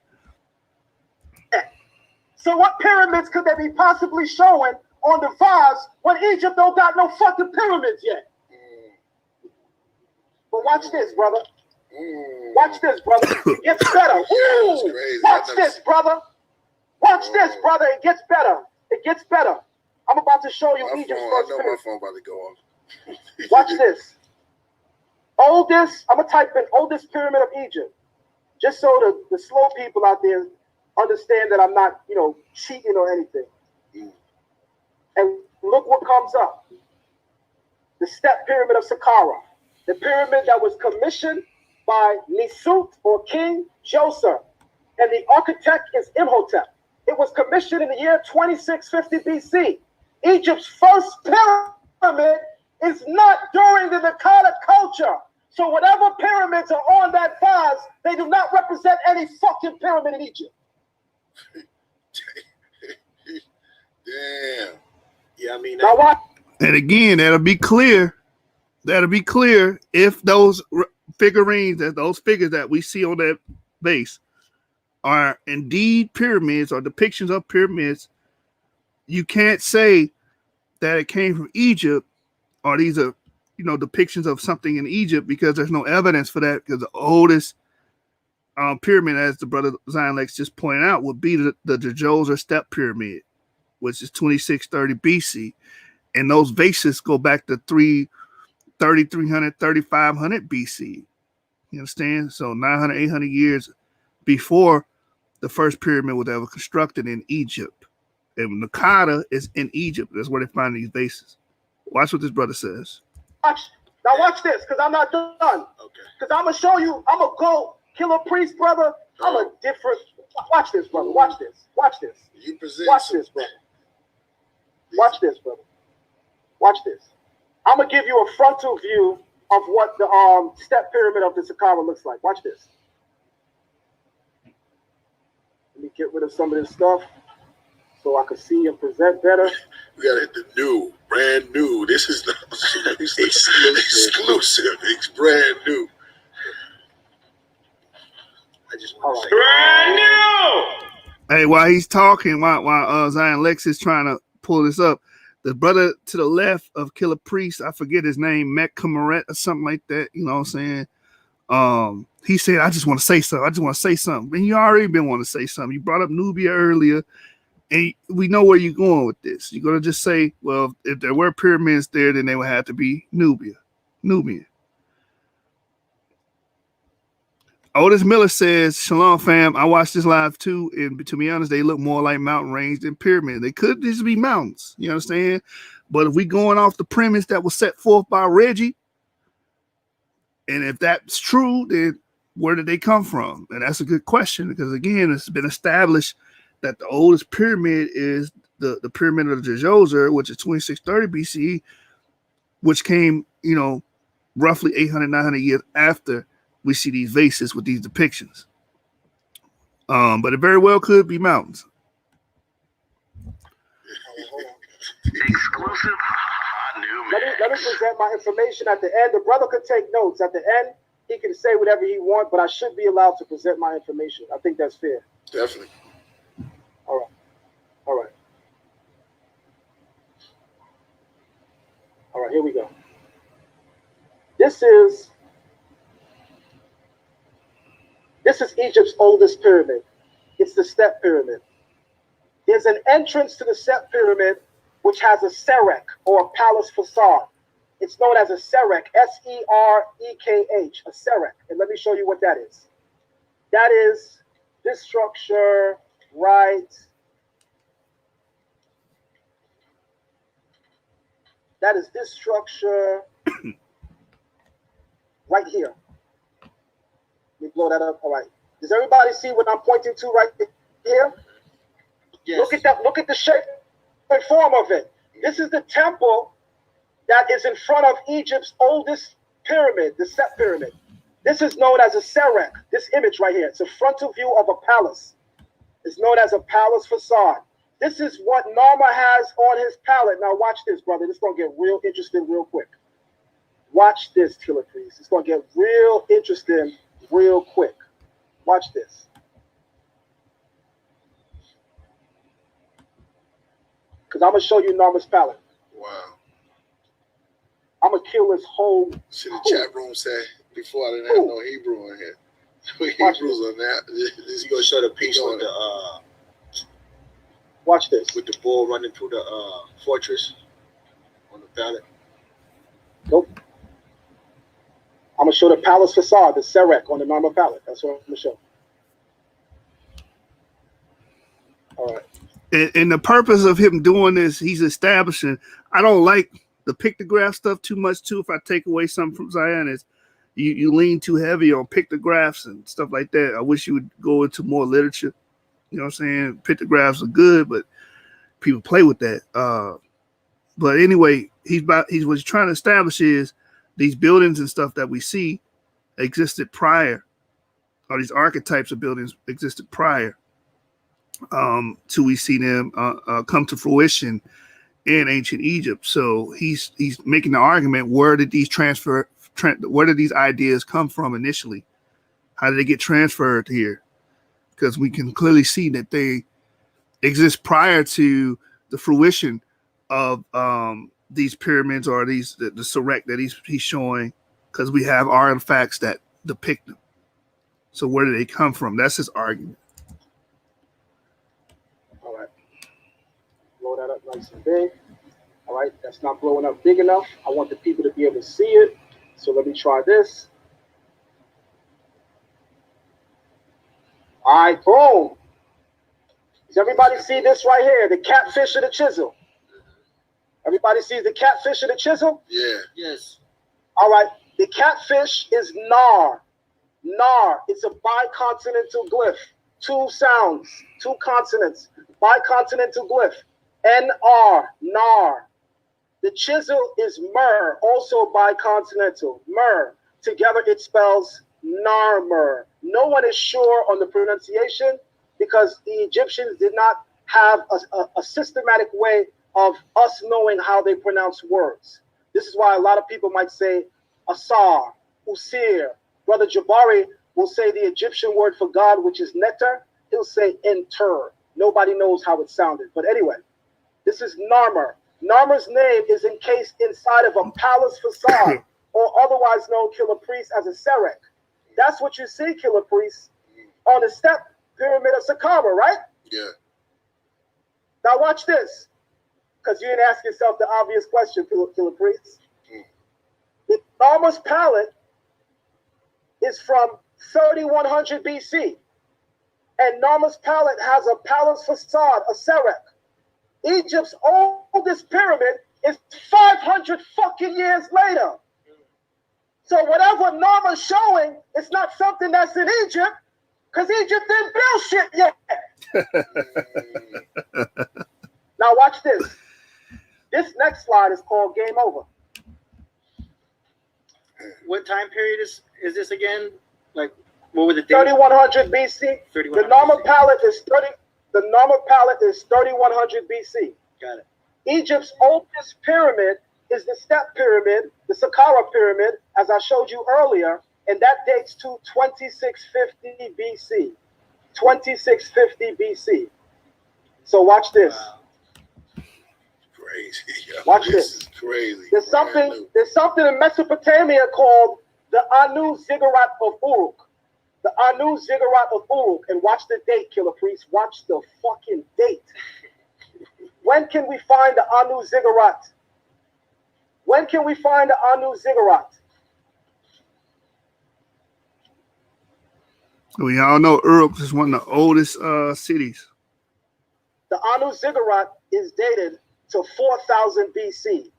So what pyramids could they be possibly showing on the vase when Egypt don't got no fucking pyramids yet? But watch this, brother. Watch this, brother. It gets better. Watch this, brother. Watch this, brother. It gets better. It gets better. I'm about to show you Egypt's first pyramid. I know my phone about to go off. Watch this. Oldest, I'm going to type in oldest pyramid of Egypt. Just so the slow people out there understand that I'm not, cheating or anything. And look what comes up. the step pyramid of Saqqara, the pyramid that was commissioned by Nisut or King Djoser, and the architect is Imhotep. It was commissioned in the year 2650 BC. Egypt's first pyramid is not during the Naqada culture. So whatever pyramids are on that vase, they do not represent any fucking pyramid in Egypt. Damn. Yeah, I mean, Now what? And again, that'll be clear. That'll be clear if those figurines, those figures that we see on that base are indeed pyramids or depictions of pyramids. You can't say that it came from Egypt or these are, depictions of something in Egypt because there's no evidence for that. Because the oldest pyramid, as the brother Zion Lexx just pointed out, would be the Djoser step pyramid, which is 2630 BC. And those vases go back to 3300, 3500 BC. You understand? So 900, 800 years before the first pyramid was ever constructed in Egypt. And Naqada is in Egypt. That's where they find these vases. Watch what this brother says. Now watch this, because I'm not done. okay. Because I'm going to show you, I'm going to go Killer Priest, brother. I'm a different. Watch this, brother. Watch this. Watch this. You present. Watch this, brother. Watch this, brother. Watch this. I'm going to give you a frontal view of what the step pyramid of the Saqqara looks like. Watch this. Let me get rid of some of this stuff so I can see and present better. We gotta hit the new, brand new. This is the exclusive. It's brand new. I just want to say, Brand new! Hey, while he's talking, while Zion Lexx is trying to pull this up, the brother to the left of Killer Priest, I forget his name, Matt Kamaret or something like that. You know what I'm saying? He said, I just want to say something. And you already been wanting to say something. You brought up Nubia earlier, and we know where you're going with this. You're going to just say, well, if there were pyramids there, then they would have to be Nubian. Otis Miller says, Shalom fam, I watched this live too, and to be honest, they look more like mountain range than pyramids. They could just be mountains, you understand? But if we going off the premise that was set forth by Reggie, and if that's true, then where did they come from? And that's a good question, because again, it's been established that the oldest pyramid is the pyramid of the Djoser, which is 2630 BCE, which came, roughly 800, 900 years after we see these vases with these depictions. But it very well could be mountains. Exclusive new Let me present my information at the end. The brother could take notes. At the end, he can say whatever he wants, but I should be allowed to present my information. I think that's fair. Definitely. All right, here we go. This is Egypt's oldest pyramid. It's the step pyramid. There's an entrance to the step pyramid which has a serek, or a palace facade. It's known as a serek, S-E-R-E-K-H, a serek. And let me show you what that is. That is this structure right. That is this structure right here. Let me blow that up. All right. Does everybody see what I'm pointing to right here? yes. Look at the shape and form of it. This is the temple that is in front of Egypt's oldest pyramid, the Set pyramid. This is known as a serek. This image right here, it's a frontal view of a palace. It's known as a palace facade. This is what Narmer has on his palette. Now watch this, brother. This is going to get real interesting real quick. Watch this, Killer Priest. It's going to get real interesting real quick. Watch this. Because I'm going to show you Narmer's palette. Wow. I'm going to kill this whole... See the chat room say before I didn't have no Hebrew in here. Hebrews on that. He's gonna show the piece with the Watch this. with the bull running through the fortress on the pallet. Nope. I'm going to show the palace facade, the serek on the Narmer palette. That's what I'm going to show. All right. And the purpose of him doing this, he's establishing, I don't like the pictograph stuff too much too. If I take away something from Zion, is you lean too heavy on pictographs and stuff like that. I wish you would go into more literature. You know what I'm saying? Pictographs are good, but people play with that. But anyway, what he's trying to establish is these buildings and stuff that we see existed prior, or these archetypes of buildings existed prior to we see them come to fruition in ancient Egypt. So he's making the argument: where did these where did these ideas come from initially? How did they get transferred here? Because we can clearly see that they exist prior to the fruition of these pyramids or the Sarek that he's showing, because we have artifacts that depict them. So where do they come from? That's his argument. All right. Blow that up nice and big. All right. That's not blowing up big enough. I want the people to be able to see it. So let me try this. All right. Boom. Does everybody see this right here? The catfish of the chisel. Everybody sees the catfish of the chisel? Yeah. Yes. All right. The catfish is Nar. Nar. It's a biconsonantal glyph. 2 sounds, 2 consonants. Biconsonantal glyph. N-R. Nar. The chisel is Mer, also biconsonantal. Mer. Together it spells Narmer. No one is sure on the pronunciation because the Egyptians did not have a systematic way of us knowing how they pronounce words. This is why a lot of people might say Asar, Usir. Brother Jabari will say the Egyptian word for God, which is nectar. He'll say enter. Nobody knows how it sounded. But anyway, this is Narmer. Narmer's name is encased inside of a palace facade, or otherwise known, Killer Priest, as a Serek. That's what you see, Killer Priest, on the step pyramid of Saqqara, right? Yeah. Now watch this, because you didn't ask yourself the obvious question, Killer Priest. The Narmer's palette is from 3100 BC, and Narmer's palette has a palace facade, a Serek. Egypt's oldest pyramid is 500 fucking years later. So whatever Narmer's showing, it's not something that's in Egypt, because Egypt didn't build shit yet. Now watch this. This next slide is called Game Over. What time period is this again? Like, what were the dates? 3100 BC. The Narmer palette is 3100 BC. Got it. Egypt's oldest pyramid is the Step Pyramid, the Saqqara Pyramid, as I showed you earlier, and that dates to 2650 BC. 2650 BC. So watch this. Wow. Crazy. Yo, watch this. This is crazy. There's something in Mesopotamia called the Anu Ziggurat of Uruk. The Anu Ziggurat of Uruk. And watch the date, Killer Priest. Watch the fucking date. When can we find the Anu Ziggurat? When can we find the Anu Ziggurat? We all know Uruk is one of the oldest cities. The Anu Ziggurat is dated to 4000 BC.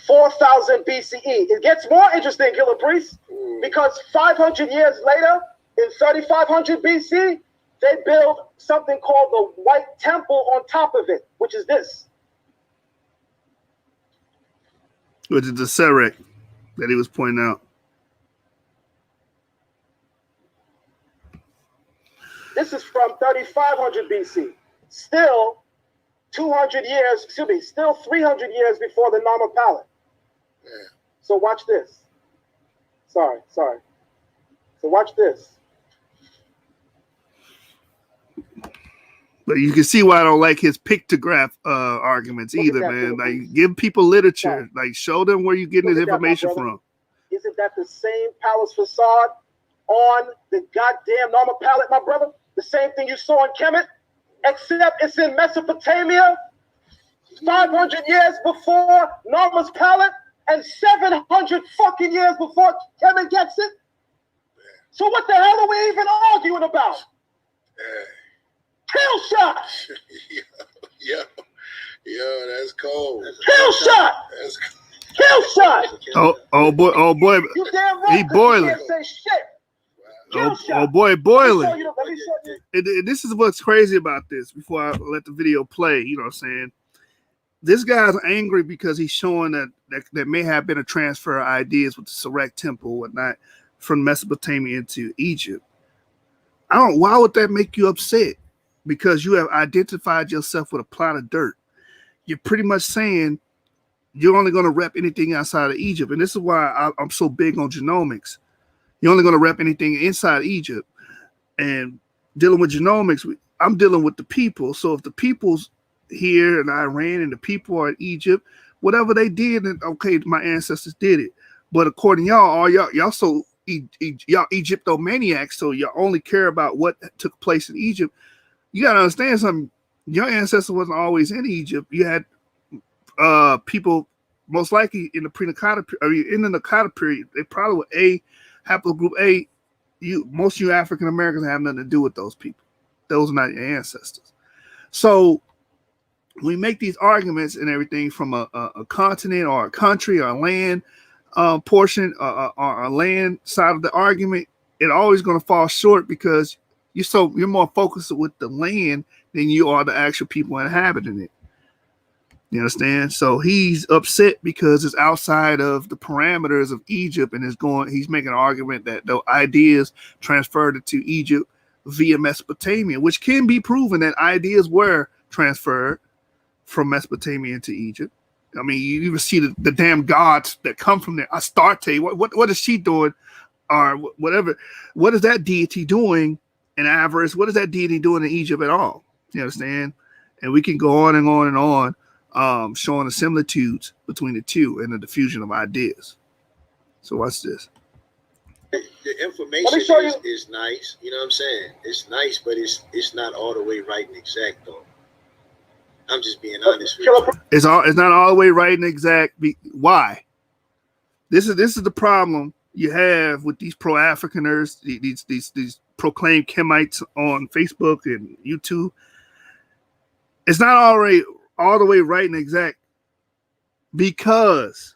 4000 BCE. It gets more interesting, Killer Priest, because 500 years later, in 3500 BC, they build something called the White Temple on top of it, which is this. Which is the Serek that he was pointing out. This is from 3500 BC. Still 200 years, excuse me, still 300 years before the Narmer palette. Yeah. So watch this. Sorry. So watch this. But you can see why I don't like his pictograph arguments either, man. Like, give people literature. Like, show them where you're getting this information from. Isn't that the same palace facade on the goddamn Narmer palette, my brother? The same thing you saw in Kemet, except it's in Mesopotamia, 500 years before Narmer's palette, and 700 fucking years before Kemet gets it. So what the hell are we even arguing about? Kill shot. Yo, that's cold. Kill shot. That's cold. Kill shot. Oh boy, You damn right. he 'cause boiling. You can't say shit. Kill Oh shot. boy, boiling. Let me show you. And this is what's crazy about this. Before I let the video play, you know what I'm saying? This guy's angry because he's showing that there may have been a transfer of ideas with the Sarek temple, whatnot, from Mesopotamia into Egypt. Why would that make you upset? Because you have identified yourself with a plot of dirt. You're pretty much saying you're only going to rep anything outside of Egypt. And this is why I'm so big on genomics. You're only going to rep anything inside Egypt. And dealing with genomics, I'm dealing with the people. So if the people's here in Iran and the people are in Egypt, whatever they did, and okay, my ancestors did it. But according to y'all so y'all Egyptomaniacs, so y'all only care about what took place in Egypt. You gotta understand something. Your ancestors wasn't always in Egypt. You had people most likely in the pre-Nakata, in the Nakata period. They probably were A, haplogroup A. Most of you African Americans have nothing to do with those people. Those are not your ancestors. So we make these arguments and everything from a continent or a country or a land portion or a land side of the argument. It's always going to fall short because you're more focused with the land than you are the actual people inhabiting it. You understand? So he's upset because it's outside of the parameters of Egypt, and he's making an argument that the ideas transferred it to Egypt via Mesopotamia, which can be proven that ideas were transferred from Mesopotamia into Egypt. I mean, you even see the damn gods that come from there. Astarte, what is she doing? Or whatever. What is that deity doing in Avarice? What is that deity doing in Egypt at all? You understand? And we can go on and on and on, showing the similitudes between the two and the diffusion of ideas. So watch this. The information is nice. You know what I'm saying? It's nice, but it's not all the way right and exact, though. I'm just being honest with you. It's not all the way right and exact. Why? This is the problem you have with these pro-Africaners, these proclaimed Kemites on Facebook and YouTube. It's not already all the way right and exact because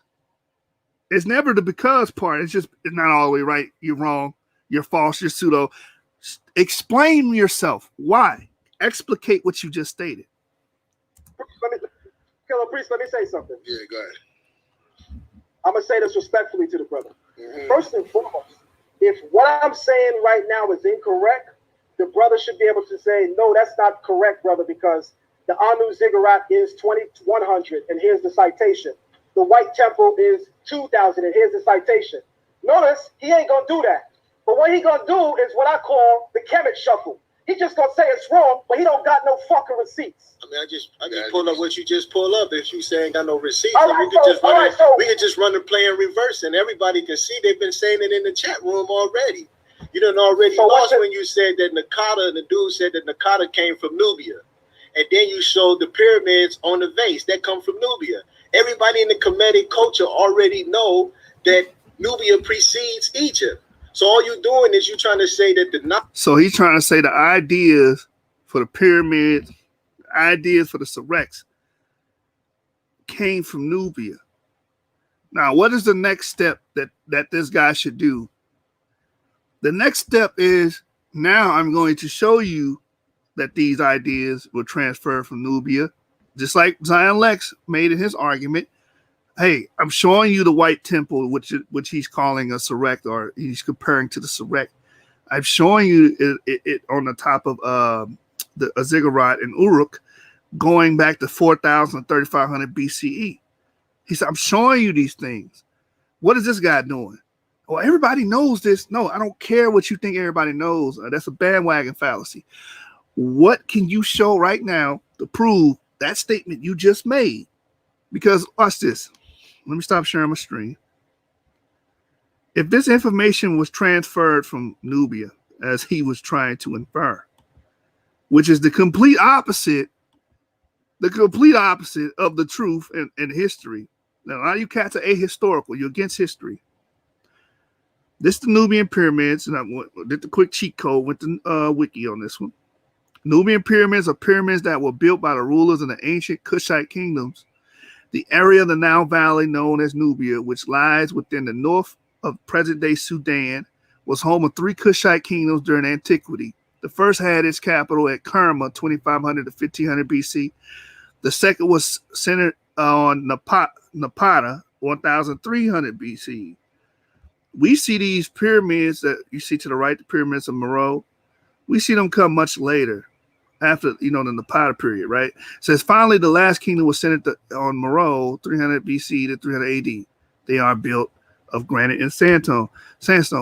it's never the because part. It's not all the way right. You're wrong. You're false. You're pseudo. Explain yourself. Why? Explicate what you just stated. Killer Priest, let me say something. Yeah, go ahead. I'm gonna say this respectfully to the brother. First and foremost, if what I'm saying right now is incorrect, the brother should be able to say, no, that's not correct, brother, because the Anu Ziggurat is 2100, and here's the citation. The White Temple is 2000, and here's the citation. Notice he ain't gonna do that. But what he gonna do is what I call the Kemet shuffle. He just gonna say it's wrong, but he don't got no fucking receipts. I mean, I just pull up what you just pull up. If you say ain't got no receipts, all right, we could just run the play in reverse, and everybody can see. They've been saying it in the chat room already. You done already lost when you said that Nakata, the dude said that Nakata came from Nubia, and then you showed the pyramids on the vase that come from Nubia. Everybody in the Kemetic culture already know that Nubia precedes Egypt. So all you're doing is you're trying to say that So he's trying to say the ideas for the pyramids, ideas for the Sareks came from Nubia. Now, what is the next step that this guy should do? The next step is now I'm going to show you that these ideas were transferred from Nubia, just like Zion Lexx made in his argument. Hey, I'm showing you the White Temple, which he's calling a Sarek, or he's comparing to the Sarek. I'm showing you it on the top of the Ziggurat in Uruk, going back to 4,000 to 3,500 BCE. He said, I'm showing you these things. What is this guy doing? Well, everybody knows this. No, I don't care what you think everybody knows. That's a bandwagon fallacy. What can you show right now to prove that statement you just made? Because watch this. Let me stop sharing my screen. If this information was transferred from Nubia, as he was trying to infer, which is the complete opposite of the truth and history. Now, a lot of you cats are ahistorical. You're against history. This is the Nubian pyramids, and I did the quick cheat code with the wiki on this one. Nubian pyramids are pyramids that were built by the rulers of the ancient Kushite kingdoms. The area of the Nile Valley known as Nubia, which lies within the north of present-day Sudan, was home of 3 Kushite kingdoms during antiquity. The first had its capital at Kerma, 2500 to 1500 BC. The second was centered on Napata, 1300 BC. We see these pyramids that you see to the right, the pyramids of Meroe. We see them come much later, after the Napata period, right? It says finally the last kingdom was centered on Meroe, 300 BC to 300 AD. They are built of granite and sandstone.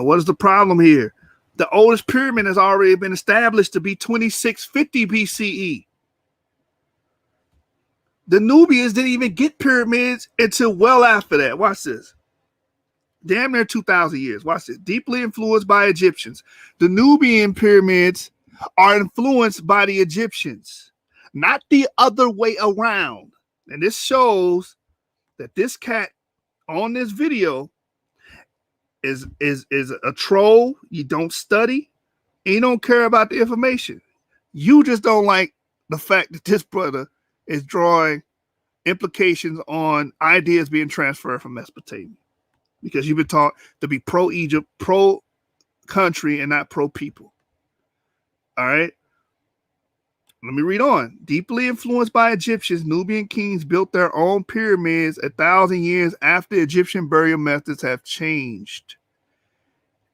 What is the problem here? The oldest pyramid has already been established to be 2650 BCE. The Nubians didn't even get pyramids until well after that. Watch this. Damn near 2,000 years. Watch this. Deeply influenced by Egyptians. The Nubian pyramids are influenced by the Egyptians, not the other way around. And this shows that this cat on this video is a troll. You don't study, and you don't care about the information. You just don't like the fact that this brother is drawing implications on ideas being transferred from Mesopotamia, because you've been taught to be pro-Egypt, pro-country, and not pro-people. All right? Let me read on. Deeply influenced by Egyptians, Nubian kings built their own pyramids 1,000 years after Egyptian burial methods have changed.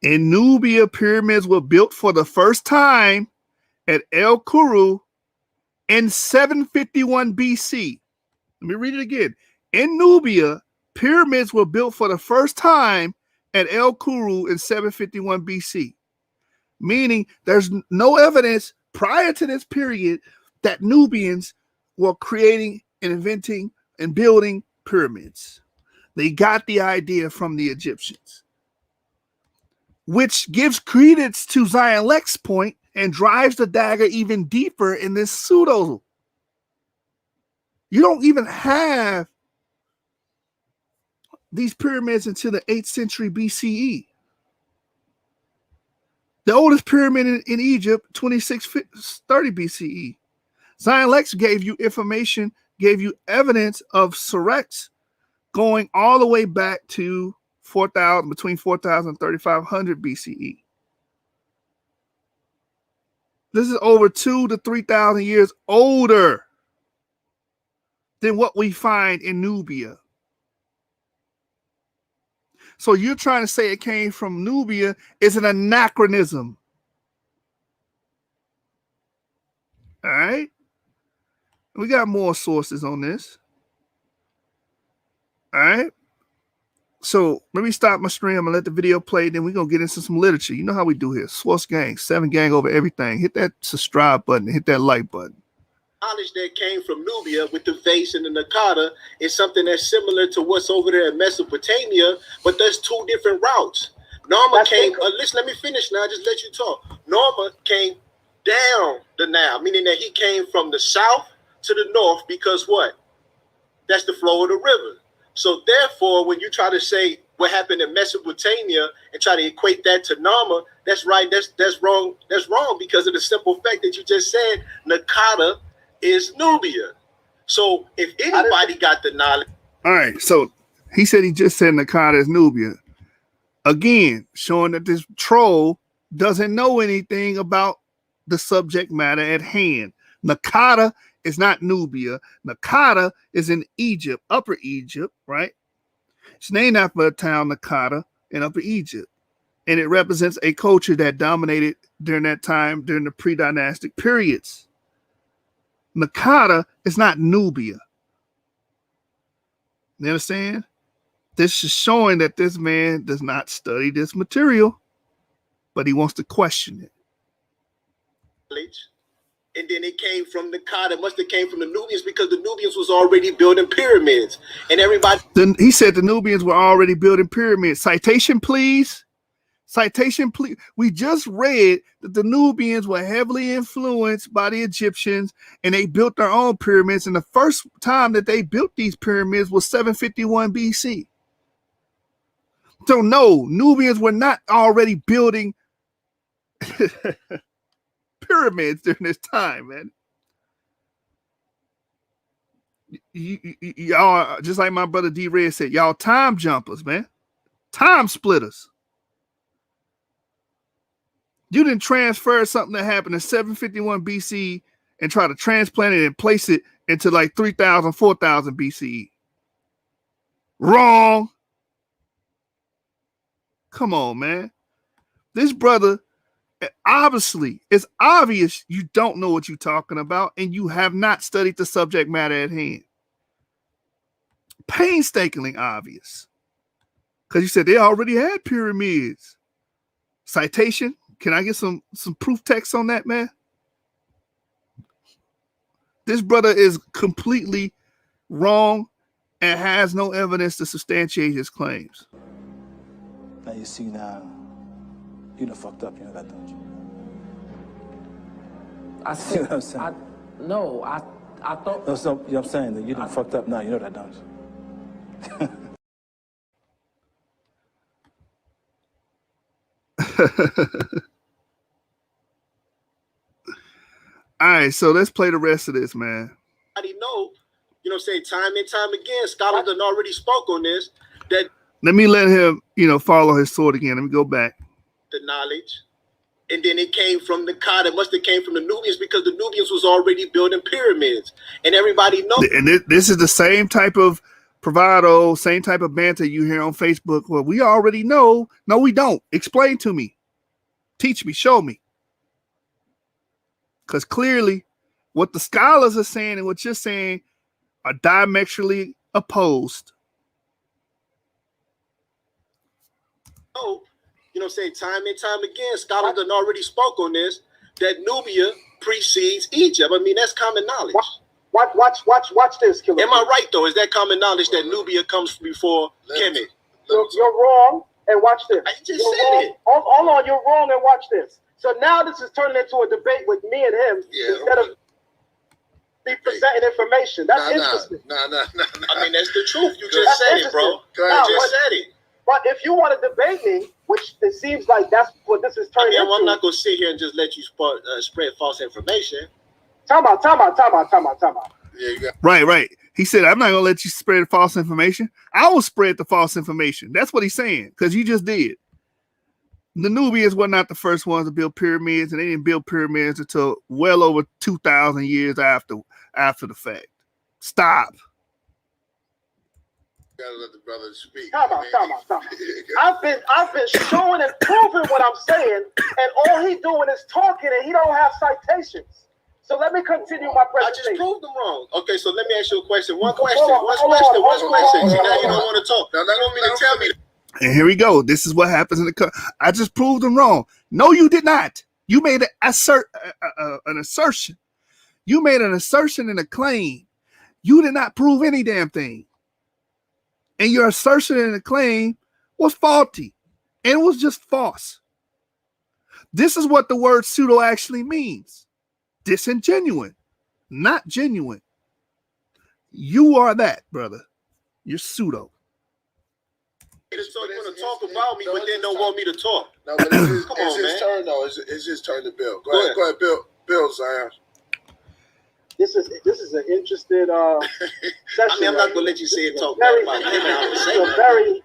In Nubia, pyramids were built for the first time at El Kuru in 751 BC. Let me read it again. In Nubia, pyramids were built for the first time at El Kuru in 751 BC, meaning there's no evidence prior to this period that Nubians were creating and inventing and building pyramids. They got the idea from the Egyptians, which gives credence to Zion Lexx's point and drives the dagger even deeper in this pseudo. You don't even have these pyramids until the 8th century BCE. The oldest pyramid in Egypt, 2630 BCE. Zion Lexx gave you information, gave you evidence of Syrex going all the way back to 4,000, between 4,000 and 3,500 BCE. This is over 2,000 to 3,000 years older than what we find in Nubia. So you're trying to say it came from Nubia is an anachronism. All right? We got more sources on this. All right? So let me stop my stream and let the video play. Then we're going to get into some literature. You know how we do here. Source Gang, 7 Gang over everything. Hit that subscribe button. Hit that like button. Knowledge that came from Nubia with the vase and the Nakata is something that's similar to what's over there in Mesopotamia, but there's 2 different routes. Norma came, listen, let me finish now, just let you talk. Norma came down the Nile, meaning that he came from the south to the north, because what? That's the flow of the river. So therefore, when you try to say what happened in Mesopotamia and try to equate that to Norma, that's right, that's wrong. That's wrong because of the simple fact that you just said Nakata is Nubia. So if anybody got the knowledge. All right. So he said he just said Nakata is Nubia. Again, showing that this troll doesn't know anything about the subject matter at hand. Nakata is not Nubia. Nakata is in Egypt, Upper Egypt, right? It's named after a town, Nakata, in Upper Egypt. And it represents a culture that dominated during that time, during the pre-dynastic periods. Nakata is not Nubia. You understand? This is showing that this man does not study this material, but he wants to question it. And then it came from Nakata. It must have came from the Nubians because the Nubians was already building pyramids. And everybody... Then he said the Nubians were already building pyramids. Citation, please. Citation, please. We just read that the Nubians were heavily influenced by the Egyptians and they built their own pyramids. And the first time that they built these pyramids was 751 BC. So no, Nubians were not already building pyramids during this time, man. Y'all, just like my brother D Red said, y'all time jumpers, man. Time splitters. You didn't transfer something that happened in 751 BC and try to transplant it and place it into like 3000, 4000 BCE. Wrong. Come on, man. This brother, obviously, it's obvious you don't know what you're talking about and you have not studied the subject matter at hand. Painstakingly obvious. Because you said they already had pyramids. Citation? Can I get some proof text on that, man? This brother is completely wrong and has no evidence to substantiate his claims. Now you see now, you done fucked up, you know that, don't you? I said, You know what I'm saying? I thought. No, so, you know what I'm saying? That you done fucked up now, you know that, don't you? All right, so let's play the rest of this, man. I know, you know what I'm saying, time and time again, scholars done already spoke on this, that Let me let him, follow his sword again. Let me go back. the knowledge, and then it came from the Cod. It must have came from the Nubians because the Nubians was already building pyramids, and everybody knows. And this is the same type of bravado, same type of banter you hear on Facebook. Well, we already know. No, we don't. Explain to me. Teach me. Show me. Because clearly what the scholars are saying and what you're saying are diametrically opposed. You know what I'm saying, time and time again, scholars done already spoke on this, that Nubia precedes Egypt. I mean, that's common knowledge. Watch this, Killer. Am I right, though? Is that common knowledge that Nubia comes before Kemet? You're wrong, and watch this. I just You're said wrong. it. Hold on, you're wrong, and watch this. So now this is turning into a debate with me and him instead of me presenting information. That's interesting. No. I mean, that's the truth. You just said it, bro. You just said it. But if you want to debate me, which it seems like that's what this is turning into. I'm not going to sit here and just let you spread false information. Time out. Yeah, you got Right. He said, I'm not going to let you spread false information. I will spread the false information. That's what he's saying, because you just did. The Nubians were not the first ones to build pyramids, and they didn't build pyramids until well over 2,000 years after the fact. Stop. gotta let the brother speak. Time out. I've been showing and proving what I'm saying, and all he doing is talking, and he don't have citations. So let me continue my presentation. I just proved them wrong. Okay, so let me ask you a question. One Hold question. on. See, now you don't want to talk. Now you want me to tell me. And here we go. This is what happens in the. I just proved them wrong. No, you did not. You made an assertion. You made an assertion and a claim. You did not prove any damn thing. And your assertion and a claim was faulty. And it was just false. This is what the word pseudo actually means. Disingenuine, not genuine. You are that, brother. You're pseudo. So you want to talk about me, but then don't want me to talk. No, but it's his, Come it's on, his man. turn, though. It's his turn to build. Go ahead, Bill, Zion. This is an interesting session. I mean, I'm not gonna let you say it. Talk Very- about him.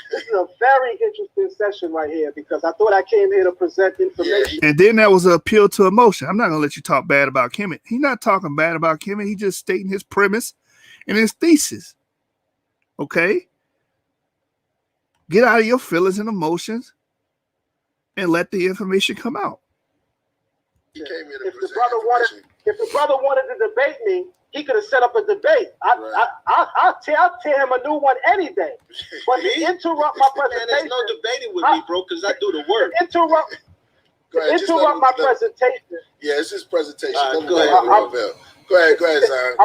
This is a very interesting session right here, because I thought I came here to present information. And then that was an appeal to emotion. I'm not going to let you talk bad about Kemet. He's not talking bad about Kemet. He's just stating his premise and his thesis. Okay? Get out of your feelings and emotions and let the information come out. He came here to If the present brother wanted to debate me, he could have set up a debate. I'll tear him a new one any day. But he interrupt my Man, presentation. there's no debating with me, bro, because I do the work. Interrupt my presentation. Yeah, it's his presentation. Go ahead. Go ahead, Zion.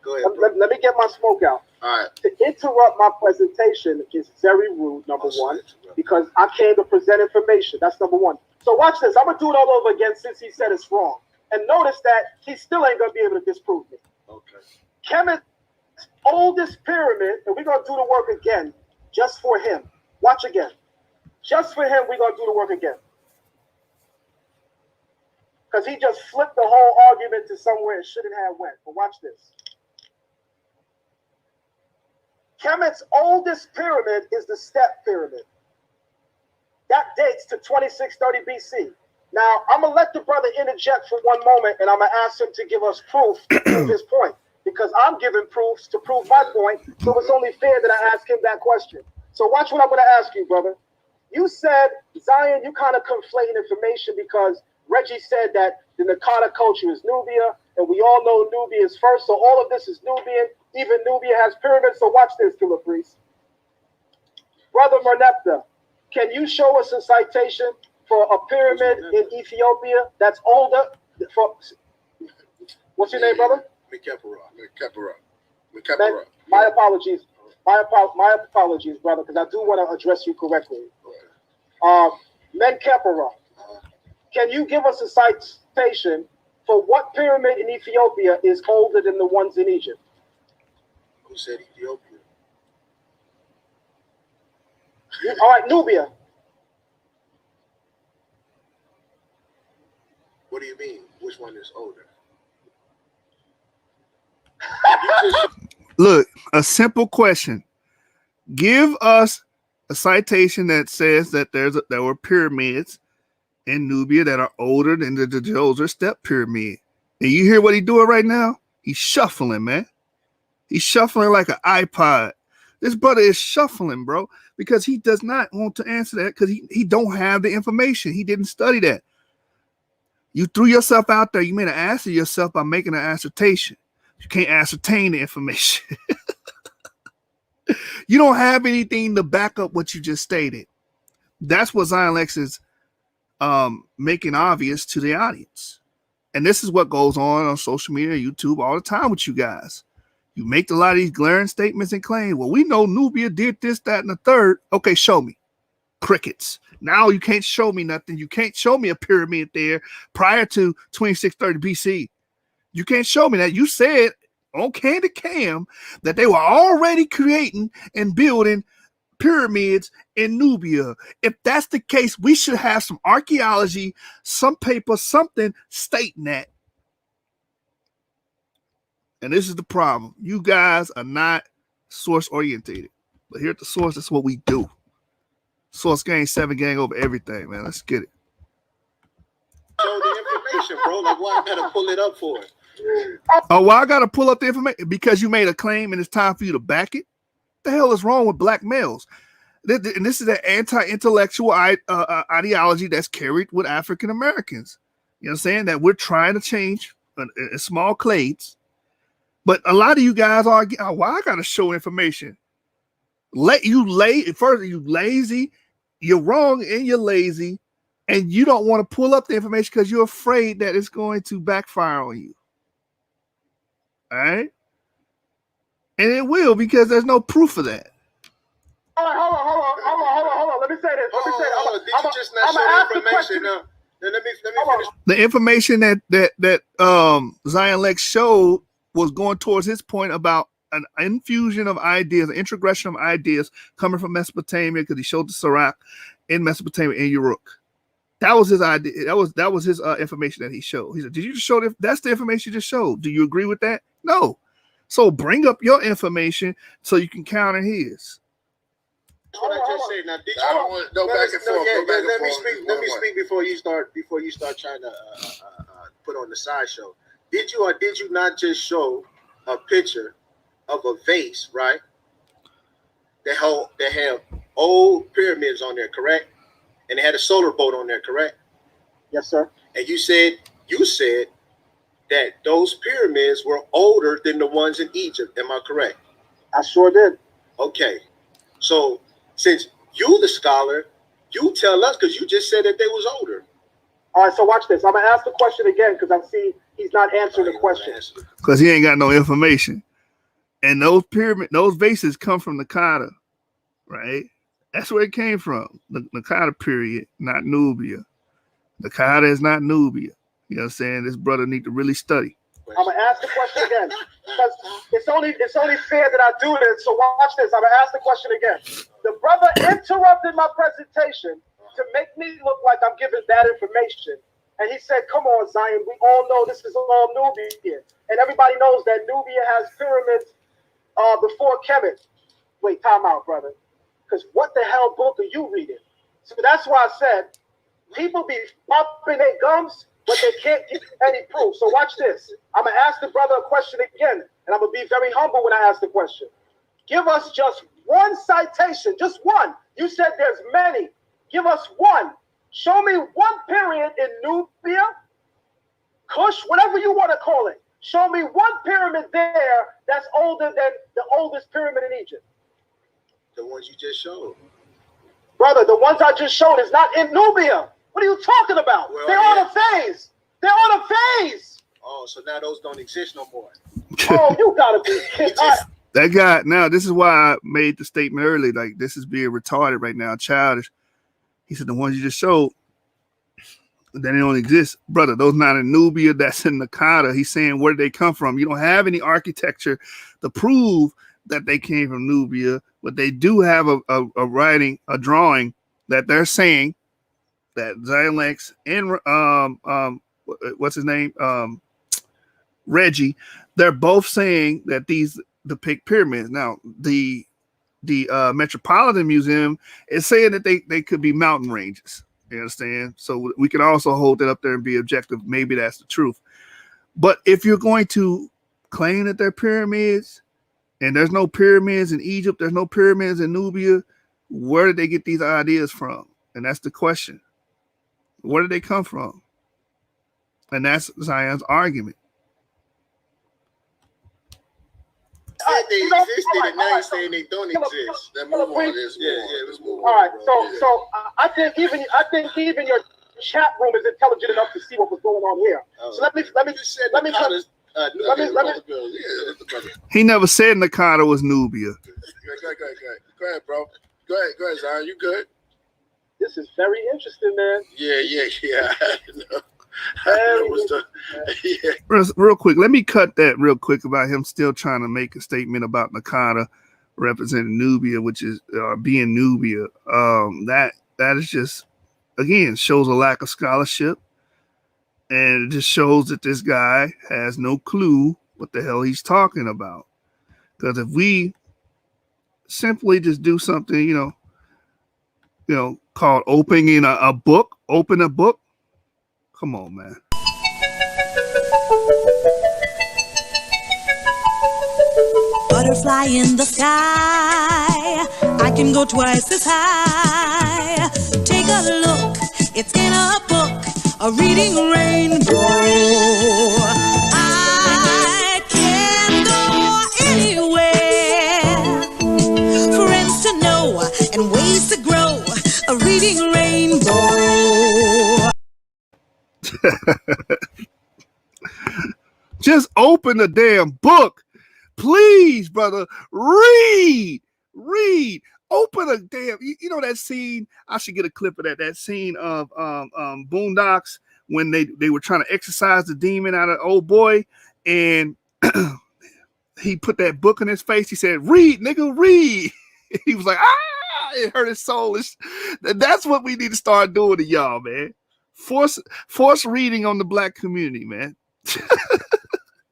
Go ahead. Let me get my smoke out. All right. To interrupt my presentation is very rude, number one, because I came to present information. That's number one. So watch this. I'm going to do it all over again since he said it's wrong. And notice that he still ain't going to be able to disprove me. Okay. Kemet's oldest pyramid, and we're going to do the work again just for him. Watch again. Just for him, we're going to do the work again. because he just flipped the whole argument to somewhere it shouldn't have went. But watch this. Kemet's oldest pyramid is the Step Pyramid. That dates to 2630 BC. Now, I'm going to let the brother interject for one moment, and I'm going to ask him to give us proof to prove his point, because I'm giving proofs to prove my point, so it's only fair that I ask him that question. So watch what I'm going to ask you, brother. You said, Zion, you kind of conflating information because Reggie said that the Nakata culture is Nubia, and we all know Nubia is first, so all of this is Nubian. Even Nubia has pyramids, so watch this, Killer Priest. Brother Merneptah, can you show us a citation for a pyramid in Ethiopia that's older? What's your name, brother? Mekepera. My apologies. My apologies, brother, because I do want to address you correctly. Menkepera. Can you give us a citation for what pyramid in Ethiopia is older than the ones in Egypt? Who said Ethiopia? All right, Nubia. What do you mean? Which one is older? Look, a simple question. Give us a citation that says that there were pyramids in Nubia that are older than the Djoser Step Pyramid. And you hear what he's doing right now? He's shuffling, man. He's shuffling like an iPod. This brother is shuffling, bro, because he does not want to answer that because he don't have the information. He didn't study that. You threw yourself out there. You made an ass of yourself by making an assertion. You can't ascertain the information. You don't have anything to back up what you just stated. That's what Zion Lexx is making obvious to the audience. And this is what goes on social media, YouTube, all the time with you guys. You make a lot of these glaring statements and claim, well, we know Nubia did this, that, and the third. Okay, show me. Crickets. Now you can't show me nothing. You can't show me a pyramid there prior to 2630 BC. You can't show me that. You said on Candy Cam that they were already creating and building pyramids in Nubia. If that's the case, we should have some archaeology, some paper, something stating that. And this is the problem. You guys are not source orientated. But here at the source, that's what we do. Source gang, 7 gang over everything, man. Let's get it. Show the information, bro. Like, why I gotta pull it up for it? Oh, well, I gotta pull up the information because you made a claim and it's time for you to back it. What the hell is wrong with black males? And this is an anti-intellectual ideology that's carried with African Americans. You know what I'm saying? That we're trying to change in small clades. But a lot of you guys argue, oh, well, I gotta show information. You lazy, you're wrong and you're lazy, and you don't want to pull up the information because you're afraid that it's going to backfire on you. All right? And it will because there's no proof of that. Hold on. Let me say this. Did you just not show the information? No. Let me finish. The information that Zion Lexx showed was going towards his point about an infusion of ideas, an introgression of ideas coming from Mesopotamia, because he showed the Sirach in Mesopotamia in Uruk. That was his idea. That was his information that he showed. He said, "Did you just show that? That's the information you just showed. Do you agree with that?" No. So bring up your information so you can counter his. That's what I just said. Now, did I don't want no back and forth. Let me speak before you start trying to put on the sideshow. Did you or did you not just show a picture of a vase, right? That have old pyramids on there, correct? And they had a solar boat on there, correct? Yes, sir. And you said that those pyramids were older than the ones in Egypt. Am I correct? I sure did. Okay. So since you the scholar, you tell us, because you just said that they was older. All right, so watch this. I'm gonna ask the question again because I see he's not answering the question. Because he ain't got no information. And those vases come from Nakata, right? That's where it came from. The Nakata period, not Nubia. Nakata is not Nubia. You know what I'm saying? This brother need to really study. I'm gonna ask the question again because it's only fair that I do this. So watch this. I'm gonna ask the question again. The brother interrupted my presentation to make me look like I'm giving bad information, And he said, come on, Zion, we all know this is all Nubian. And everybody knows that Nubia has pyramids before Kemet. Wait, time out, brother. Because what the hell book are you reading? So that's why I said, people be popping their gums, but they can't give any proof. So watch this. I'm going to ask the brother a question again, and I'm going to be very humble when I ask the question. Give us just one citation, just one. You said there's many. Give us one. Show me one period in Nubia, Kush, whatever you want to call it. Show me one pyramid there that's older than the oldest pyramid in Egypt. The ones you just showed. Brother, the ones I just showed is not in Nubia. What are you talking about? Well, they're on a phase. They're on a phase. Oh, so now those don't exist no more. Oh, you gotta be kidding. That guy, now this is why I made the statement early, like this is being retarded right now, childish. He said the ones you just showed, they don't exist. Brother, those not in Nubia, that's in Nakata. He's saying where did they come from? You don't have any architecture to prove that they came from Nubia, but they do have a writing, a drawing that they're saying that Lexx and what's his name? Reggie, they're both saying that these depict pyramids. Now, the Metropolitan Museum is saying that they could be mountain ranges. You understand? So we can also hold that up there and be objective. Maybe that's the truth. But if you're going to claim that they're pyramids, and there's no pyramids in Egypt, there's no pyramids in Nubia, where did they get these ideas from? And that's the question. Where did they come from? And that's Zion's argument. Said they existed, and now he's saying they don't exist. Let's move on. Let's move on. All right, so I think even your chat room is intelligent enough to see what was going on here. So let me He never said Nakata was Nubia. Go ahead, bro. Go ahead, Zion. You good? This is very interesting, man. Yeah. Real quick, let me cut that real quick about him still trying to make a statement about Nakata representing Nubia, which is being Nubia. That is just, again, shows a lack of scholarship, and it just shows that this guy has no clue what the hell he's talking about. Because if we simply just do something, called opening a book, open a book. Come on, man. Butterfly in the sky, I can go twice as high. Take a look, it's in a book, a reading rainbow. I can go anywhere, friends to know and ways to grow, a reading rainbow. Just open the damn book. Please, brother. Read. Open a damn, that scene. I should get a clip of that scene of Boondocks when they were trying to exorcise the demon out of old boy, and he put that book in his face. He said, read, nigga, read. He was like, it hurt his soul. That's what we need to start doing to y'all, man. Force reading on the black community, man.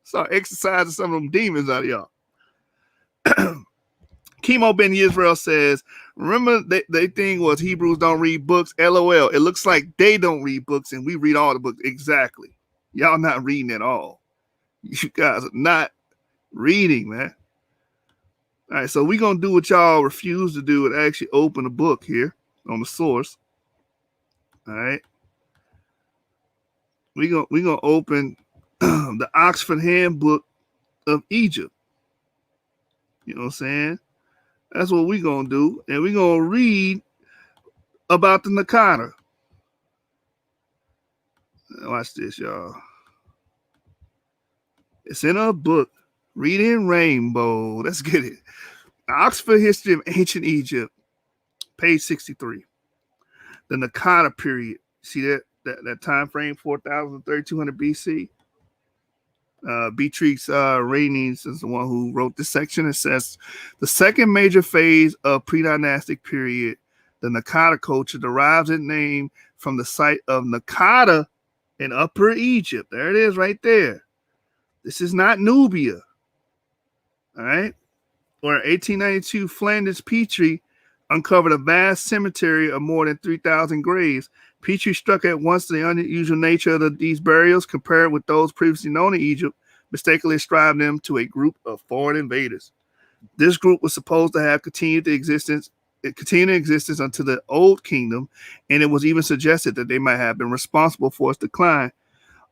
Start exercising some of them demons out of y'all. Chemo Ben Yisrael says, remember they thing was Hebrews don't read books? LOL. It looks like they don't read books and we read all the books. Exactly. Y'all not reading at all. You guys are not reading, man. All right, so we're going to do what y'all refuse to do and actually open a book here on the source. All right. We're gonna open the Oxford Handbook of Egypt. You know what I'm saying? That's what we're gonna do. And we're gonna read about the Nakata. Watch this, y'all. It's in a book, Reading Rainbow. Let's get it. Oxford History of Ancient Egypt, page 63. The Nakata period. See that time frame, 4,000 to 3,200 BC. Beatrix Rainings is the one who wrote this section. It says the second major phase of pre-dynastic period, the Nakata culture, derives its name from the site of Nakata in Upper Egypt. There it is right there. This is not Nubia. All right. Where 1892 Flanders Petrie uncovered a vast cemetery of more than 3,000 graves. Petrie struck at once the unusual nature of these burials compared with those previously known in Egypt, mistakenly ascribed them to a group of foreign invaders. This group was supposed to have continued existence until the Old Kingdom, and it was even suggested that they might have been responsible for its decline.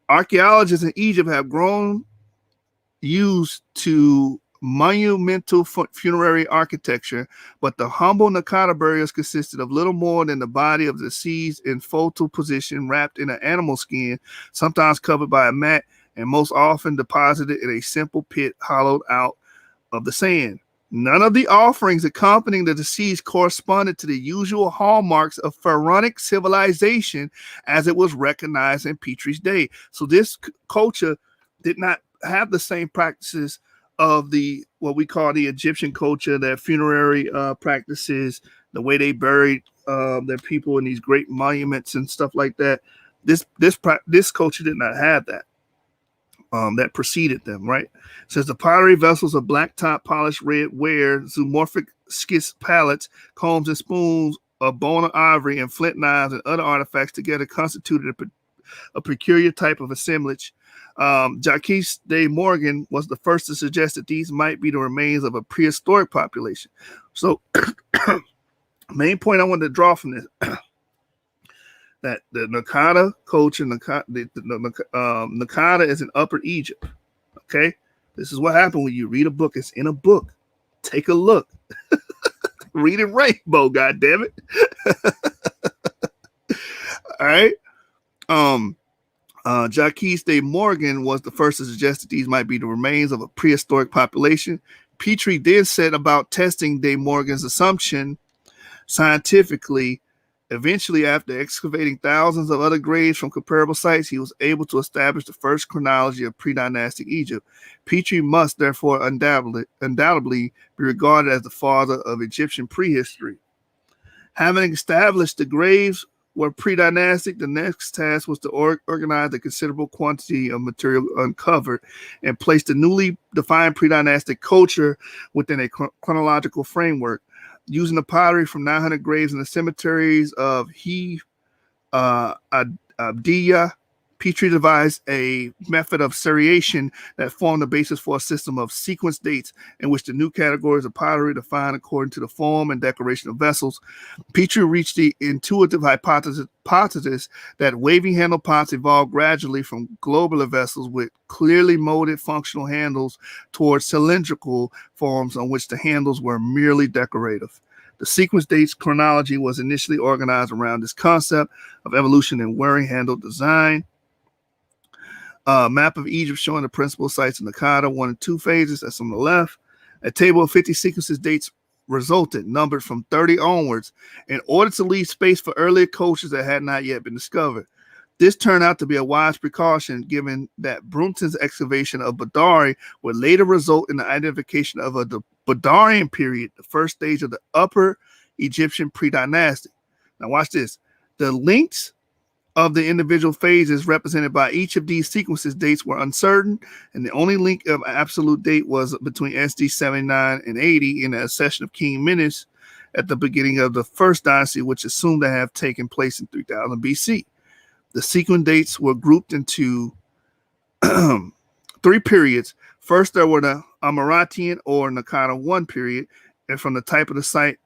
Archaeologists in Egypt have grown used to monumental funerary architecture, but the humble Nakata burials consisted of little more than the body of the deceased in fetal position, wrapped in an animal skin, sometimes covered by a mat, and most often deposited in a simple pit hollowed out of the sand. None of the offerings accompanying the deceased corresponded to the usual hallmarks of pharaonic civilization as it was recognized in Petrie's day. So this culture did not have the same practices of the what we call the Egyptian culture, their funerary practices, the way they buried their people in these great monuments and stuff like that. This culture did not have that. That preceded them, right? It says the pottery vessels of black top, polished red ware, zoomorphic schist palettes, combs and spoons of bone or ivory, and flint knives and other artifacts together constituted a peculiar type of assemblage. Jacques de Morgan was the first to suggest that these might be the remains of a prehistoric population. So, main point I wanted to draw from this, that the Nakata culture, Nakata is in Upper Egypt. Okay? This is what happened when you read a book. It's in a book. Take a look. Read it rainbow, goddammit. All right? Jacques de Morgan was the first to suggest that these might be the remains of a prehistoric population. Petrie then set about testing de Morgan's assumption scientifically. Eventually, after excavating thousands of other graves from comparable sites, he was able to establish the first chronology of pre-dynastic Egypt. Petrie must therefore undoubtedly be regarded as the father of Egyptian prehistory. Having established the graves were pre-dynastic, the next task was to organize a considerable quantity of material uncovered and place the newly defined pre-dynastic culture within a chronological framework. Using the pottery from 900 graves in the cemeteries of Abdiya, Petrie devised a method of seriation that formed the basis for a system of sequence dates in which the new categories of pottery defined according to the form and decoration of vessels. Petrie reached the intuitive hypothesis that waving handle pots evolved gradually from globular vessels with clearly molded functional handles towards cylindrical forms on which the handles were merely decorative. The sequence dates chronology was initially organized around this concept of evolution in wearing handle design. Map of Egypt showing the principal sites in Nakata, 1 and 2 phases. That's on the left. A table of 50 sequences dates resulted, numbered from 30 onwards, in order to leave space for earlier cultures that had not yet been discovered. This turned out to be a wise precaution, given that Brunton's excavation of Badari would later result in the identification of the Badarian period, the first stage of the Upper Egyptian pre-dynastic. Now watch this. The lengths of the individual phases represented by each of these sequences dates were uncertain, and the only link of absolute date was between SD 79 and 80 in the accession of King Menes at the beginning of the first dynasty, which assumed to have taken place in 3000 BC. The sequence dates were grouped into 3 periods. First, there were the Amaratian or Nakata 1 period, and from the type of the site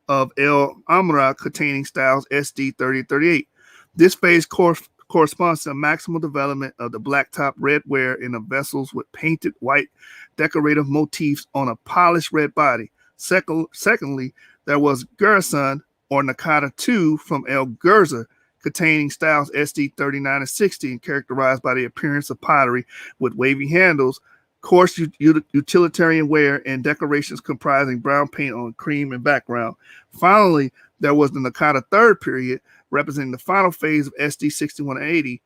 of El Amra containing styles SD 3038. This phase corresponds to the maximal development of the blacktop red ware in the vessels with painted white decorative motifs on a polished red body. Secondly, there was Gerson or Nakata 2 from El Gerza, containing styles SD 39 and 60 and characterized by the appearance of pottery with wavy handles, coarse utilitarian wear, and decorations comprising brown paint on cream and background. Finally, there was the Nakata 3rd period, representing the final phase of SD 61 and 80,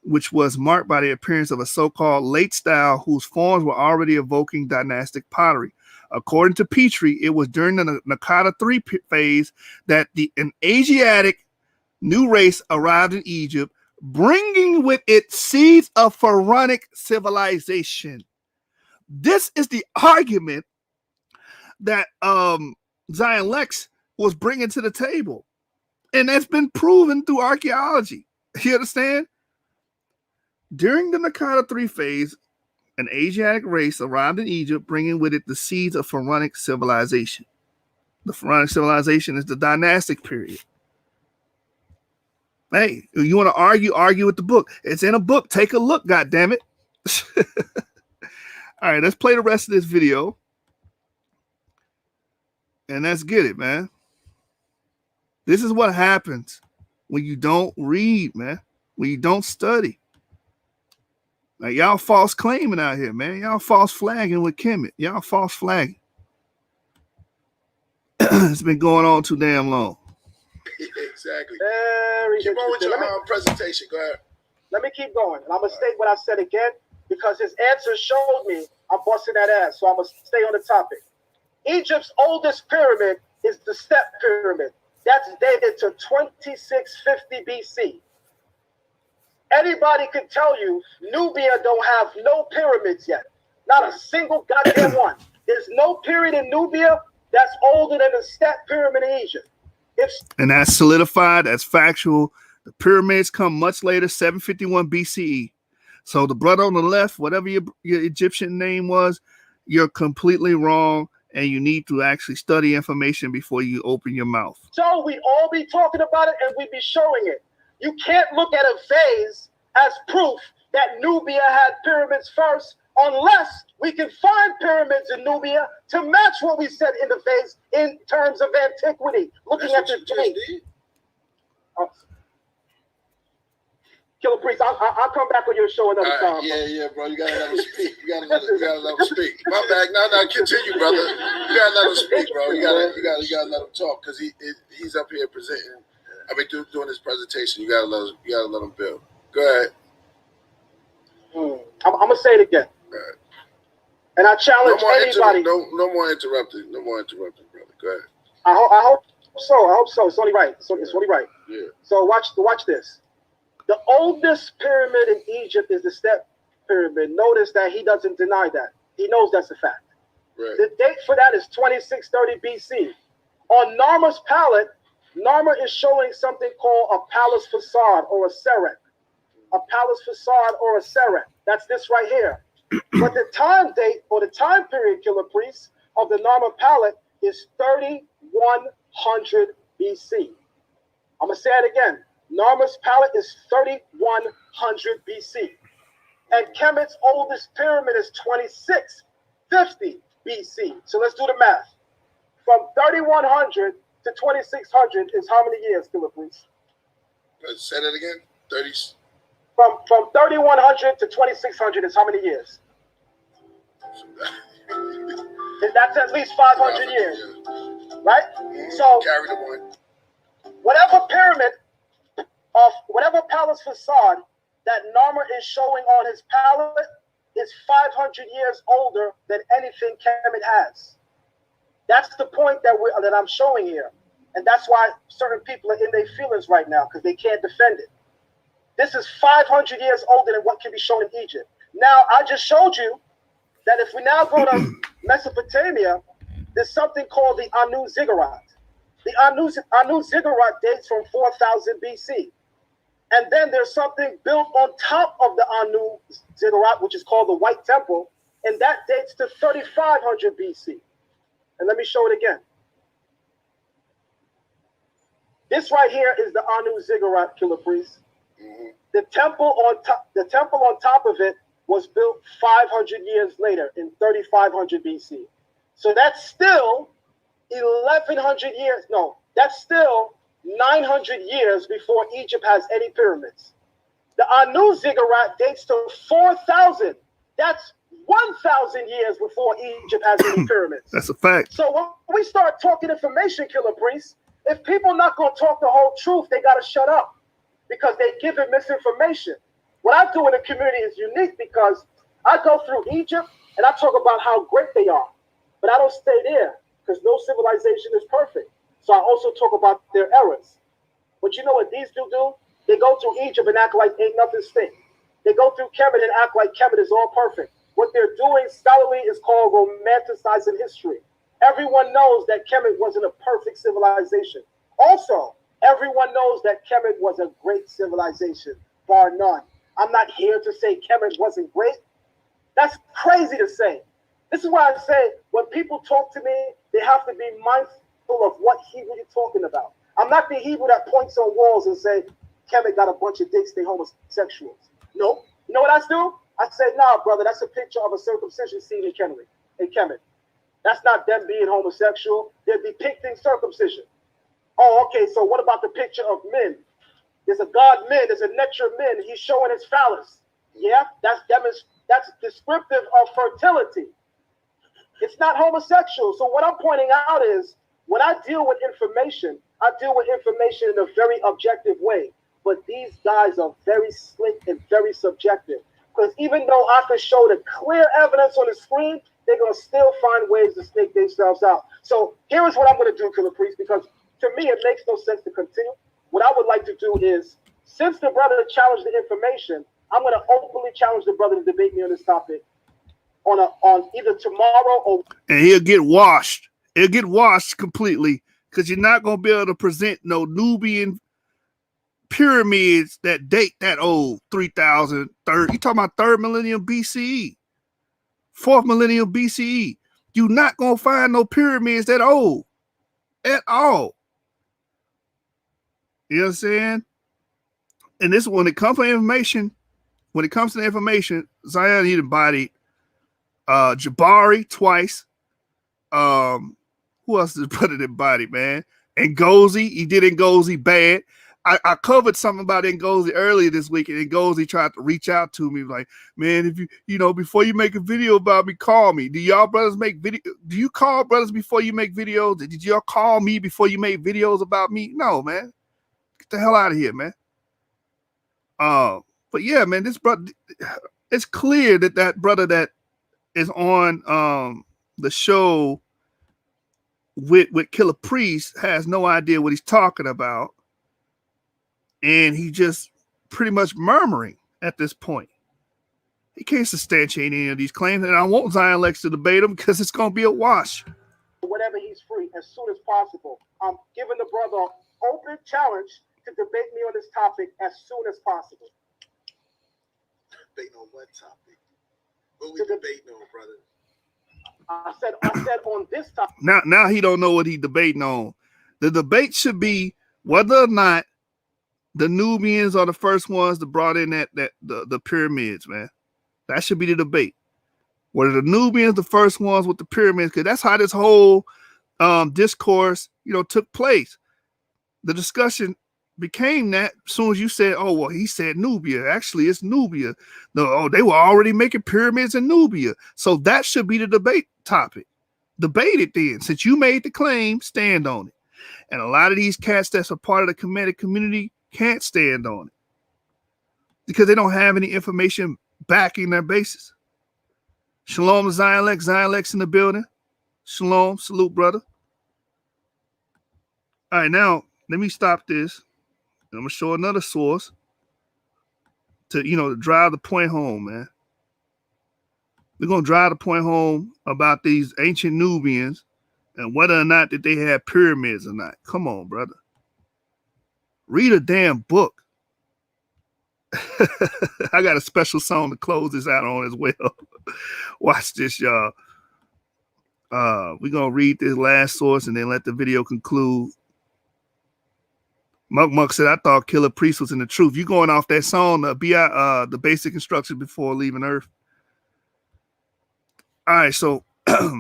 which was marked by the appearance of a so-called late style whose forms were already evoking dynastic pottery. According to Petrie, it was during the Nakata 3 phase that an Asiatic new race arrived in Egypt, bringing with it seeds of pharaonic civilization. This is the argument that Zion Lexx was bringing to the table. And that's been proven through archaeology. You understand? During the Nakata III phase, an Asiatic race arrived in Egypt, bringing with it the seeds of pharaonic civilization. The pharaonic civilization is the dynastic period. Hey, you want to argue with the book. It's in a book. Take a look, goddammit. All right, let's play the rest of this video. And let's get it, man. This is what happens when you don't read, man. When you don't study. Like, y'all false claiming out here, man. Y'all false flagging with Kemet. Y'all false flagging. It's been going on too damn long. Exactly. Very Keep on with interesting. your presentation. Go ahead. Let me keep going. And I'm going to state what I said again because his answer showed me I'm busting that ass. So I'm going to stay on the topic. Egypt's oldest pyramid is the Step Pyramid. That's dated to 2650 BC. Anybody can tell you Nubia don't have no pyramids yet. Not a single goddamn one. There's no period in Nubia that's older than the Step Pyramid in Egypt. And that's solidified. That's factual. The pyramids come much later, 751 BCE. So the brother on the left, whatever your Egyptian name was, you're completely wrong. And you need to actually study information before you open your mouth. So we all be talking about it and we be showing it. You can't look at a vase as proof that Nubia had pyramids first unless we can find pyramids in Nubia to match what we said in the vase in terms of antiquity. Looking at the date. Killer Priest, I'll come back on your show another time. Yeah, bro. You gotta let him speak. You gotta let him speak. My bad. No, continue, brother. You gotta let him speak, bro. You gotta let him talk because he's up here presenting. I mean, doing his presentation. You gotta let him build. Go ahead. I'm gonna say it again. Right. And I challenge anybody. No more interrupting. No more interrupting, brother. Go ahead. I hope so. It's only right. It's only right. Yeah. So watch this. The oldest pyramid in Egypt is the Step Pyramid. Notice that he doesn't deny that. He knows that's a fact. Right. The date for that is 2630 BC. On Narmer's palette, Narmer is showing something called a palace facade or a seret. A palace facade or a seret. That's this right here. But the time date or the time period, Killer Priest, of the Narmer palette is 3100 BC. I'm going to say it again. Narmer's palette is 3100 BC. And Kemet's oldest pyramid is 2650 BC. So let's do the math. From 3100 to 2600 is how many years, Killer Priest? Say that again. 30. From 3100 to 2600 is how many years? That's at least 500 years, right? So carry the one. Whatever pyramid of whatever palace facade that Narmer is showing on his palette is 500 years older than anything Kemet has. That's the point that I'm showing here. And that's why certain people are in their feelings right now because they can't defend it. This is 500 years older than what can be shown in Egypt. Now, I just showed you that if we now go to Mesopotamia, there's something called the Anu Ziggurat. The Anu Ziggurat dates from 4000 BC. And then there's something built on top of the Anu Ziggurat, which is called the White Temple, and that dates to 3500 BC. And let me show it again. This right here is the Anu Ziggurat, Killer Priest. Mm-hmm. The temple on top of it was built 500 years later in 3500 BC. So that's still 1100 years. No, that's still 900 years before Egypt has any pyramids. The Anu Ziggurat dates to 4000. That's 1000 years before Egypt has any pyramids. That's a fact. So when we start talking information, Killer Priest, if people are not going to talk the whole truth, they got to shut up because they give it misinformation. What I do in the community is unique because I go through Egypt and I talk about how great they are, but I don't stay there because no civilization is perfect. So I also talk about their errors. But you know what these do? They go through Egypt and act like ain't nothing stink. They go through Kemet and act like Kemet is all perfect. What they're doing scholarly is called romanticizing history. Everyone knows that Kemet wasn't a perfect civilization. Also, everyone knows that Kemet was a great civilization, bar none. I'm not here to say Kemet wasn't great. That's crazy to say. This is why I say when people talk to me, they have to be mindful of what Hebrew you're talking about. I'm not the Hebrew that points on walls and say, Kemet got a bunch of dicks, they homosexuals. No. You know what I do? I say, nah, brother, that's a picture of a circumcision scene in Kemet. That's not them being homosexual. They're depicting circumcision. Oh, okay, so what about the picture of men? There's a god men, there's a nectar men. He's showing his phallus. Yeah, that's descriptive of fertility. It's not homosexual. So what I'm pointing out is when I deal with information, I deal with information in a very objective way. But these guys are very slick and very subjective. Because even though I can show the clear evidence on the screen, they're going to still find ways to snake themselves out. So here is what I'm going to do, Killer Priest, because to me, it makes no sense to continue. What I would like to do is, since the brother challenged the information, I'm going to openly challenge the brother to debate me on this topic on either tomorrow or... And he'll get washed. It'll get washed completely because you're not going to be able to present no Nubian pyramids that date that old 3,000, you're talking about 3rd millennium BCE, 4th millennium BCE. You're not going to find no pyramids that old at all. You know what I'm saying? And this, when it comes to information, Zion, he embodied Jabari twice. Who else is brother embodied, man? Ngozi, he did Ngozi bad. I covered something about Ngozi earlier this week, and Ngozi tried to reach out to me like, man, if you know, before you make a video about me, call me. Do y'all brothers make video? Do you call brothers before you make videos? Did y'all call me before you made videos about me? No, man. Get the hell out of here, man. But yeah, man, this brother, it's clear that brother that is on the show with Killer Priest has no idea what he's talking about. And he just pretty much murmuring at this point. He can't substantiate any of these claims, and I want Zion Lexx to debate him because it's going to be a wash. Whatever he's free as soon as possible. I'm giving the brother an open challenge to debate me on this topic as soon as possible. Debate on what topic? What we debating on, brother? I said on this topic. Now he don't know what he's debating on. The debate should be whether or not the Nubians are the first ones that brought in the pyramids, man. That should be the debate. Were the Nubians the first ones with the pyramids? Because that's how this whole discourse, took place. The discussion became that as soon as you said, oh, well, he said Nubia. Actually, it's Nubia. No, they were already making pyramids in Nubia. So that should be the debate topic. Debate it then. Since you made the claim, stand on it. And a lot of these cats that's a part of the Kemetic community can't stand on it because they don't have any information backing their basis. Shalom to Zion Lexx in the building. Shalom, salute, brother. All right, now let me stop this. I'm gonna show another source to drive the point home, man. We're gonna drive the point home about these ancient Nubians and whether or not that they had pyramids or not. Come on, brother. Read a damn book. I got a special song to close this out on as well. Watch this, y'all. We're going to read this last source and then let the video conclude. Muck said, I thought Killer Priest was in the truth. You going off that song, the basic instructions before leaving Earth. All right, so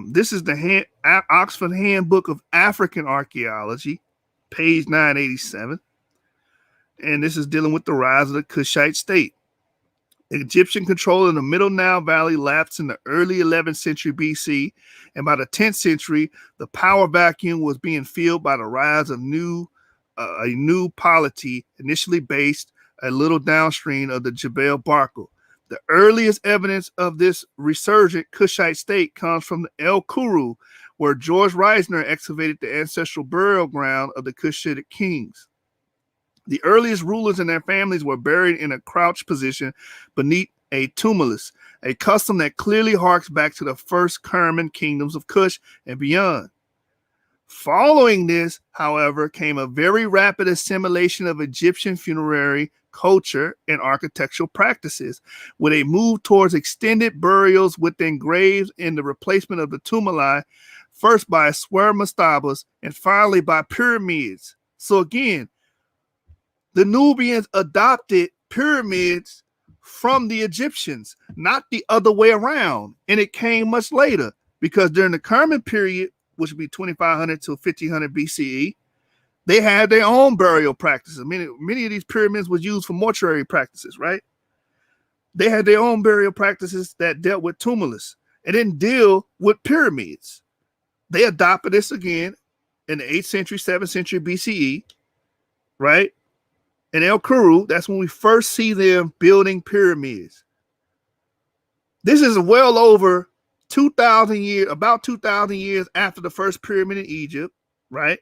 this is the Oxford Handbook of African Archaeology, page 987. And this is dealing with the rise of the Kushite state. Egyptian control in the Middle Nile Valley lapsed in the early 11th century BC, and by the 10th century, the power vacuum was being filled by the rise of a new polity, initially based a little downstream of the Jebel Barkal. The earliest evidence of this resurgent Kushite state comes from the El Kuru, where George Reisner excavated the ancestral burial ground of the Cushitic kings. The earliest rulers and their families were buried in a crouched position beneath a tumulus, a custom that clearly harks back to the first Kerman kingdoms of Kush and beyond. Following this, however, came a very rapid assimilation of Egyptian funerary culture and architectural practices, with a move towards extended burials within graves and the replacement of the tumuli, first by square mastabas and finally by pyramids. So again, the Nubians adopted pyramids from the Egyptians, not the other way around. And it came much later because during the Kerman period, which would be 2500 to 1500 BCE, they had their own burial practices. Many of these pyramids was used for mortuary practices, right? They had their own burial practices that dealt with tumulus and didn't deal with pyramids. They adopted this again in the 8th century, 7th century BCE, right? In El Kuru, that's when we first see them building pyramids. This is well over 2,000 years, about 2,000 years after the first pyramid in Egypt, right?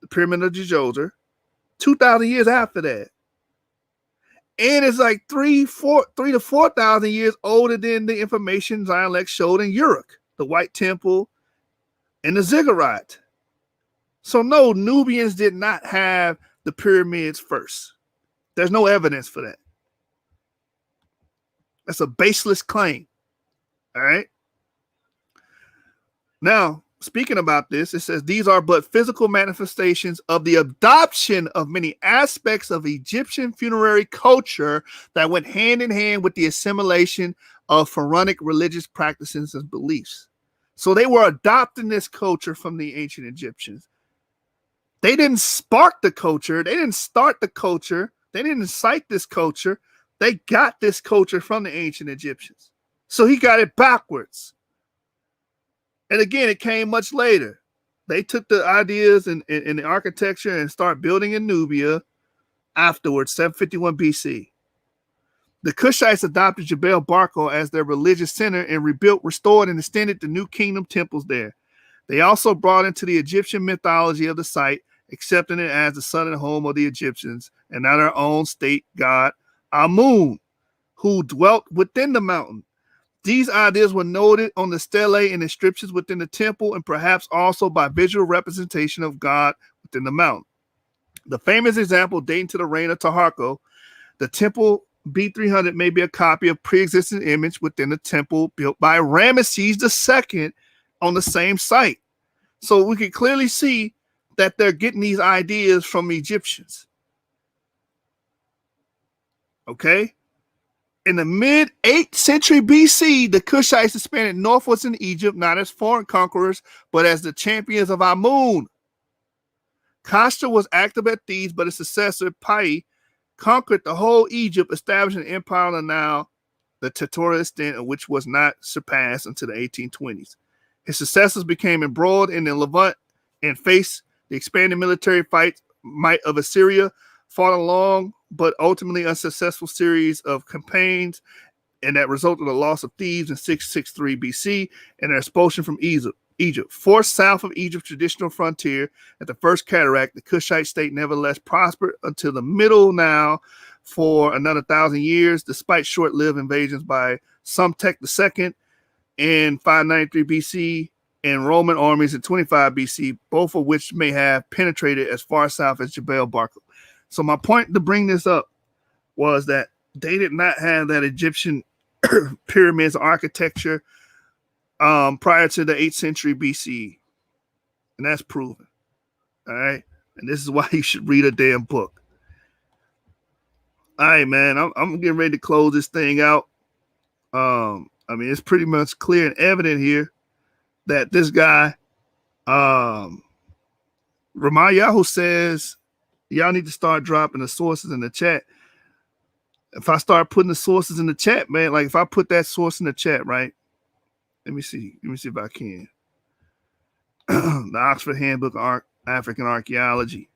The pyramid of Djoser, 2,000 years after that. And it's like 3 to 4,000 years older than the information Zion Lexx showed in Uruk, the White Temple, and the ziggurat. So no, Nubians did not have the pyramids first. There's no evidence for that. That's a baseless claim. All right. Now, speaking about this, it says these are but physical manifestations of the adoption of many aspects of Egyptian funerary culture that went hand in hand with the assimilation of pharaonic religious practices and beliefs. So they were adopting this culture from the ancient Egyptians. They didn't spark the culture. They didn't start the culture. They didn't incite this culture. They got this culture from the ancient Egyptians. So he got it backwards. And again, it came much later. They took the ideas in the architecture and started building in Nubia afterwards, 751 BC. The Kushites adopted Jebel Barkal as their religious center and rebuilt, restored, and extended the new kingdom temples there. They also brought into the Egyptian mythology of the site, accepting it as the son and home of the Egyptians, and now their own state god, Amun, who dwelt within the mountain. These ideas were noted on the stelae and inscriptions within the temple, and perhaps also by visual representation of God within the mountain. The famous example dating to the reign of Taharqa, the temple B300 may be a copy of pre-existing image within the temple built by Ramesses II on the same site. So we can clearly see that they're getting these ideas from Egyptians. Okay? In the mid-8th century BC, the Kushites expanded northwards in Egypt, not as foreign conquerors, but as the champions of Amun. Khosra was active at Thebes, but his successor, Pai, conquered the whole Egypt, establishing an empire on the Nile, the territorial extent of which was not surpassed until the 1820s. His successors became embroiled in the Levant and faced the expanding military might of Assyria, fought a long but ultimately unsuccessful series of campaigns, and that resulted in the loss of Thebes in 663 BC and their expulsion from Egypt. Forced south of Egypt's traditional frontier at the First Cataract, the Kushite state nevertheless prospered until the Middle Nile for another 1,000 years, despite short-lived invasions by Psamtik II in 593 BC and Roman armies in 25 BC, both of which may have penetrated as far south as Jebel Barkal. So my point to bring this up was that they did not have that Egyptian pyramids architecture prior to the 8th century BC. And that's proven. All right. And this is why you should read a damn book. All right, man. I'm getting ready to close this thing out. I mean, it's pretty much clear and evident here that this guy, Ramayyahu, says, y'all need to start dropping the sources in the chat. If I start putting the sources in the chat, man, like if I put that source in the chat, right? Let me see if I can. The Oxford Handbook of African Archaeology.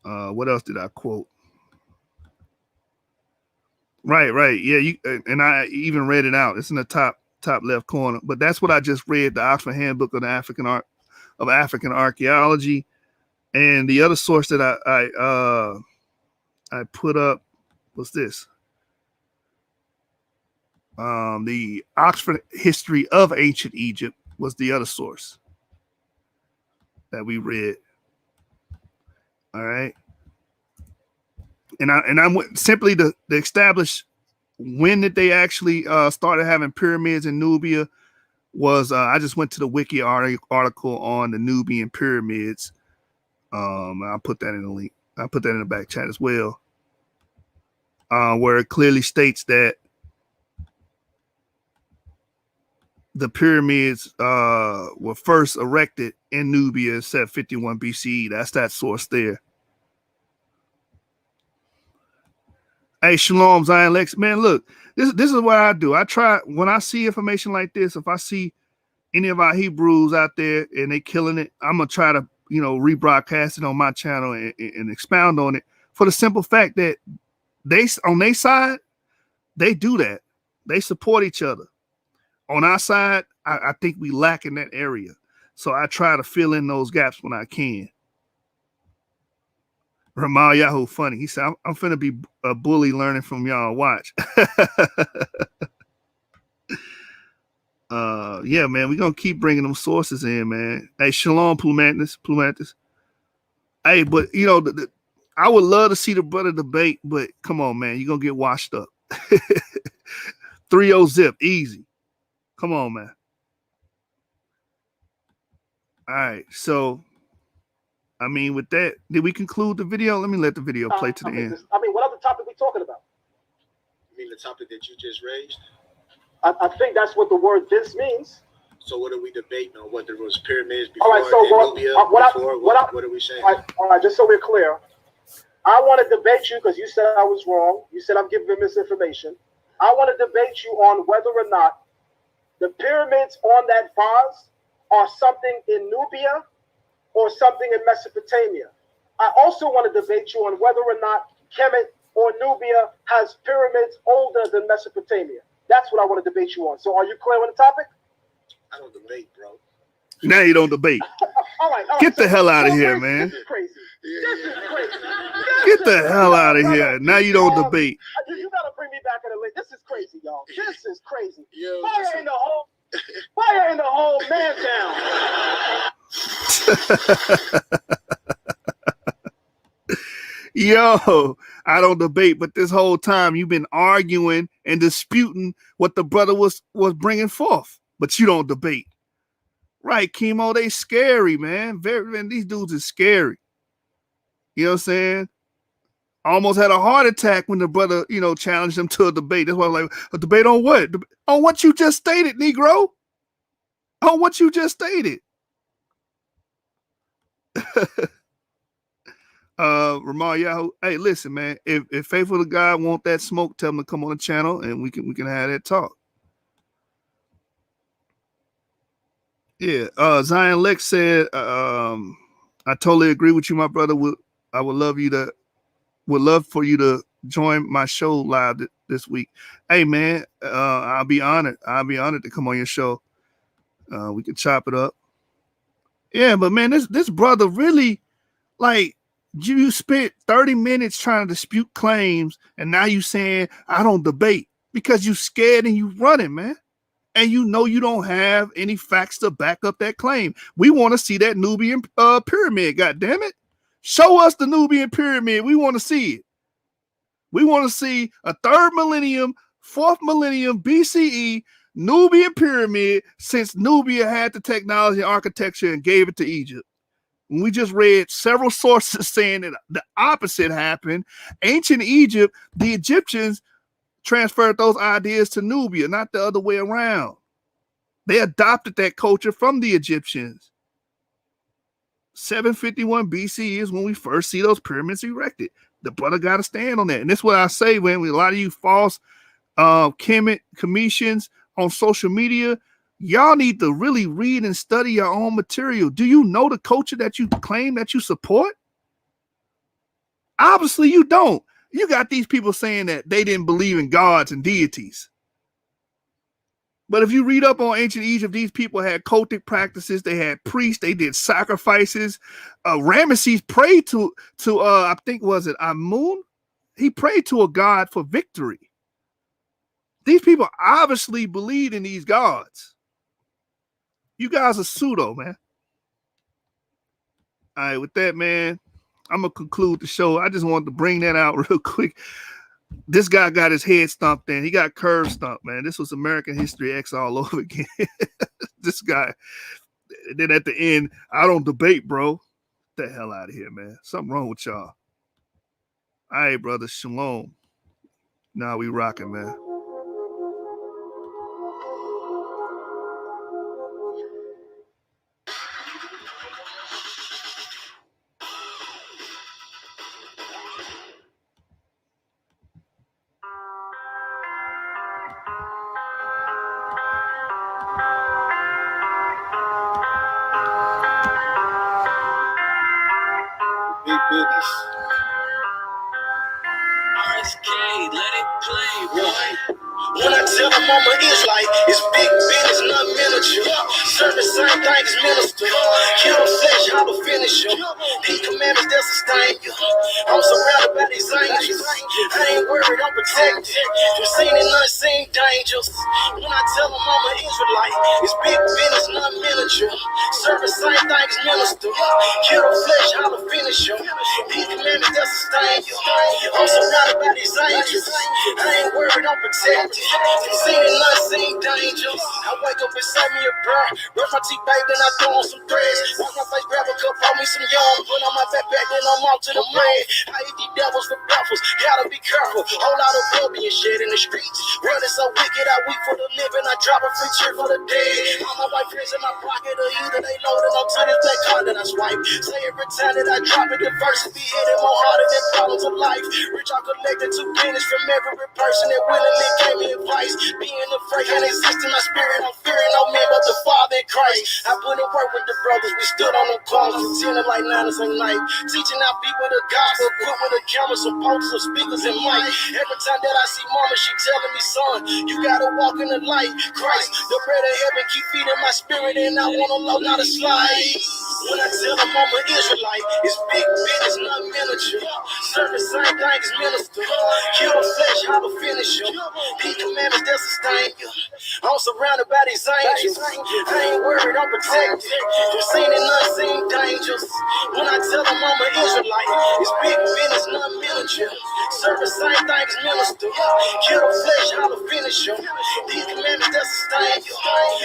What else did I quote? Right. Yeah, and I even read it out. It's in the top left corner. But that's what I just read. The Oxford Handbook of the African Archaeology. And the other source that I put up was this. The Oxford History of Ancient Egypt was the other source that we read. All right. And I went simply to establish when did they actually started having pyramids in Nubia was I just went to the wiki article on the Nubian pyramids. I'll put that in the link. I'll put that in the back chat as well. Where it clearly states that the pyramids were first erected in Nubia in 751 BCE. That's that source there. Hey, Shalom, Zion Lexx. Man, look, this is what I do. I try, when I see information like this, if I see any of our Hebrews out there and they killing it, I'm going to try to, rebroadcast it on my channel and expound on it for the simple fact that they, on their side, they do that. They support each other. On our side, I think we lack in that area. So I try to fill in those gaps when I can. Ramal Yahoo funny. He said, I'm finna be a bully learning from y'all. Watch. Yeah, man, we're going to keep bringing them sources in, man. Hey, Shalom, Plumantis. Hey, but, I would love to see the brother debate, but come on, man, you're going to get washed up. 3-0 zip, easy. Come on, man. All right, so, with that, did we conclude the video? Let me let the video play to the end. What other topic we talking about? You mean the topic that you just raised? I think that's what the word "this" means. So what are we debating on? Whether it was pyramids before? All right, so what are we saying? All right, just so we're clear, I want to debate you because you said I was wrong. You said I'm giving misinformation. I want to debate you on whether or not the pyramids on that vase are something in Nubia or something in Mesopotamia. I also want to debate you on whether or not Kemet or Nubia has pyramids older than Mesopotamia. That's what I want to debate you on. So are you clear on the topic? I don't debate, bro. Now you don't debate. All right. Get the hell out of here, man. This is crazy. This is crazy. Get the hell out of here. Now you don't debate. You got to bring me back in the list. This is crazy, y'all. This is crazy. Yo, Fire in the hole. Fire in the hole, man down. Yo, I don't debate, but this whole time you've been arguing and disputing what the brother was bringing forth, but you don't debate. Right, Chemo, they scary, man. Man, these dudes are scary. You know what I'm saying? Almost had a heart attack when the brother, challenged him to a debate. That's why I'm like, a debate on what? On what you just stated, Negro. On what you just stated. Ramal Yahoo. Hey, listen, man. If Faithful to God want that smoke, tell him to come on the channel and we can have that talk. Yeah. Zion Lexx said, I totally agree with you, my brother. I would love for you to join my show live this week. Hey, man, I'll be honored. I'll be honored to come on your show. We can chop it up. Yeah, but man, this brother really, like, you spent 30 minutes trying to dispute claims, and now you saying I don't debate because you scared and you running, man. And you don't have any facts to back up that claim. We want to see that Nubian pyramid, goddammit. Show us the Nubian pyramid. We want to see it. We want to see a 3rd millennium, 4th millennium BCE Nubian pyramid since Nubia had the technology and architecture and gave it to Egypt. We just read several sources saying that the opposite happened. Ancient Egypt, the Egyptians transferred those ideas to Nubia, not the other way around. They adopted that culture from the Egyptians. 751 BC is when we first see those pyramids erected. The brother got to stand on that. And that's what I say when a lot of you false commissions on social media, y'all need to really read and study your own material. Do you know the culture that you claim that you support? Obviously you don't. You got these people saying that they didn't believe in gods and deities. But if you read up on ancient Egypt, these people had cultic practices. They had priests. They did sacrifices. Ramesses prayed to I think was it Amun? He prayed to a god for victory. These people obviously believed in these gods. You guys are pseudo, man. All right, with that, man, I'm going to conclude the show. I just wanted to bring that out real quick. This guy got his head stomped in. He got curb stomped, man. This was American History X all over again. This guy. And then at the end, I don't debate, bro. Get the hell out of here, man. Something wrong with y'all. All right, brother. Shalom. Now we rocking, man. Big business. RSK, let it play, boy. When I tell them I'm an Israelite, it's big business, not miniature. Serving same thing as minister. Kill the flesh, how to finish you. These commandments that sustain you. I'm surrounded by these angels. I ain't worried, I'm protected from seen and unseen dangers. When I tell them I'm an Israelite, it's big business, not miniature. Serving same thing as minister. Kill the flesh, how to finish you. These commandments that sustain you. I'm surrounded by these angels. I ain't worried, I'm protected. Seen and unseen dangers. I wake up inside me a prayer. Brush my teeth, babe, then I throw on some threads. Wash my face, grab a cup, pour me some young. Put on my backpack, then I'm off to the man. I eat these devils for breakfast. Gotta be careful. Whole lot of blood being shed in the streets. World is so wicked, I weep for the living. I drop a free cheer for the dead. All my white friends in my pocket are either they loaded up to this black card that I swipe. Say every time that I drop it, the verses be hitting more harder than problems of life. Rich, I collected 2 pennies from every person that willingly gave me advice. Being afraid and existing my spirit, I'm fearing no man but the Father in Christ. I put in work with the brothers, we stood on the corners, pretending like 9 at night, teaching our people the gospel, put with a camera, some posters, some speakers, and mic. Every time that I see mama, she telling me, son, you gotta walk in the light. Christ, the bread of heaven, keep feeding my spirit, and I wanna low, not a slide. When I tell them I'm an Israelite, it's big business, not miniature. Serving same thing as minister. Kill the flesh, how to finish you. These commandments that sustain you. I'm surrounded by these angels. I ain't worried, I'm protected from seen and unseen dangers. When I tell them I'm an Israelite, it's big business, not miniature. Serving same thing as minister. Kill the flesh, how to finish you. These commandments that sustain you.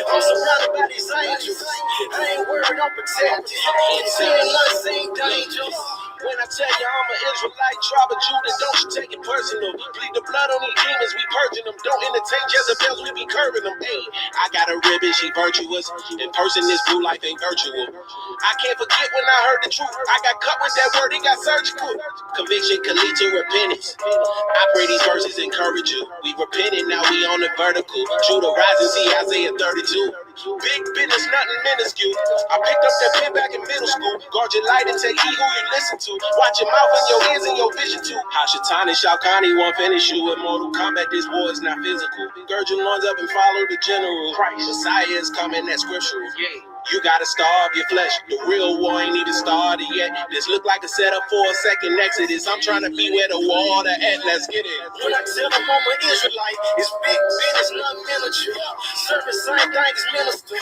I'm surrounded by these angels. I ain't worried, I'm protected from seen and unseen dangers. When I tell you I'm an Israelite, tribe of Judah, don't you take it personal. Bleed the blood on these demons, we purging them. Don't entertain Jezebels, we be curving them. Hey, I got a ribbon, she virtuous. In person, this blue life ain't virtual. I can't forget when I heard the truth. I got cut with that word, it got surgical. Conviction can lead to repentance. I pray these verses encourage you. We repented, now we on the vertical. Judah rising, see Isaiah 32. Big business, nothing minuscule. I picked up that pen back in middle school. Guard your light and take heed who you listen to. Watch your mouth and your ears and your vision too. Hashatan and Shalkani won't finish you in Mortal Kombat. This war is not physical. Gird your loins up and follow the general. Christ, Messiah is coming, that's scriptural. Yeah. You gotta starve your flesh. The real war ain't even started yet. This look like a setup for a second exodus. I'm trying to be where the water at. Let's get it. When I tell them I'm an Israelite, it's big business, not miniature. Serving same thing as minister.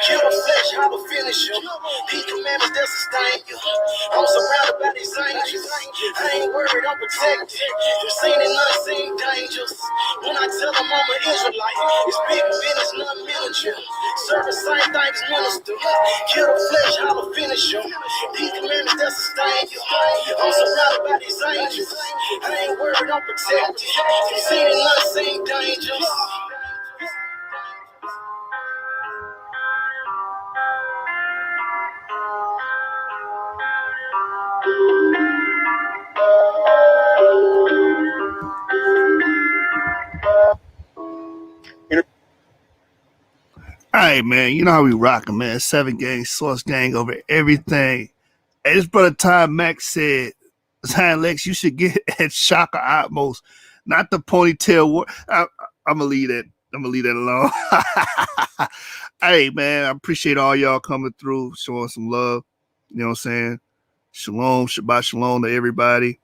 Kill the flesh, how to finish you. These commandments that sustain you. I'm surrounded by these angels. I ain't worried, I'm protected from seen and unseen dangers. When I tell them I'm an Israelite, it's big business, not miniature. Serving same thing as minister. Kill the flesh, how to finish you. These commandments that sustain you. I'm surrounded by these angels. I ain't worried, I'm protected from seen and unseen dangers. All right, man. You know how we rocking, man. 7 gang, Source gang over everything. And this brother Todd Mack said, Zion Lexx, you should get at Shaka Atmos, not the ponytail. I'm going to leave that I'm gonna leave that alone. Hey, man, I appreciate all y'all coming through, showing some love. You know what I'm saying? Shalom, Shabbat Shalom to everybody.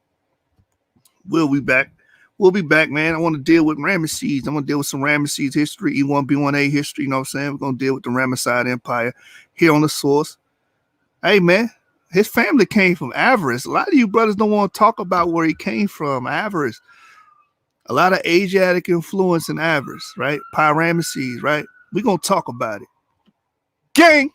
We'll be back. We'll be back, man. I want to deal with Ramesses. I'm going to deal with some Ramesses history, E1B1A history. You know what I'm saying? We're going to deal with the Ramesside Empire here on the source. Hey, man, his family came from Avarice. A lot of you brothers don't want to talk about where he came from, Avarice. A lot of Asiatic influence in Avarice, right? Pyramesses, right? We're going to talk about it. Gang!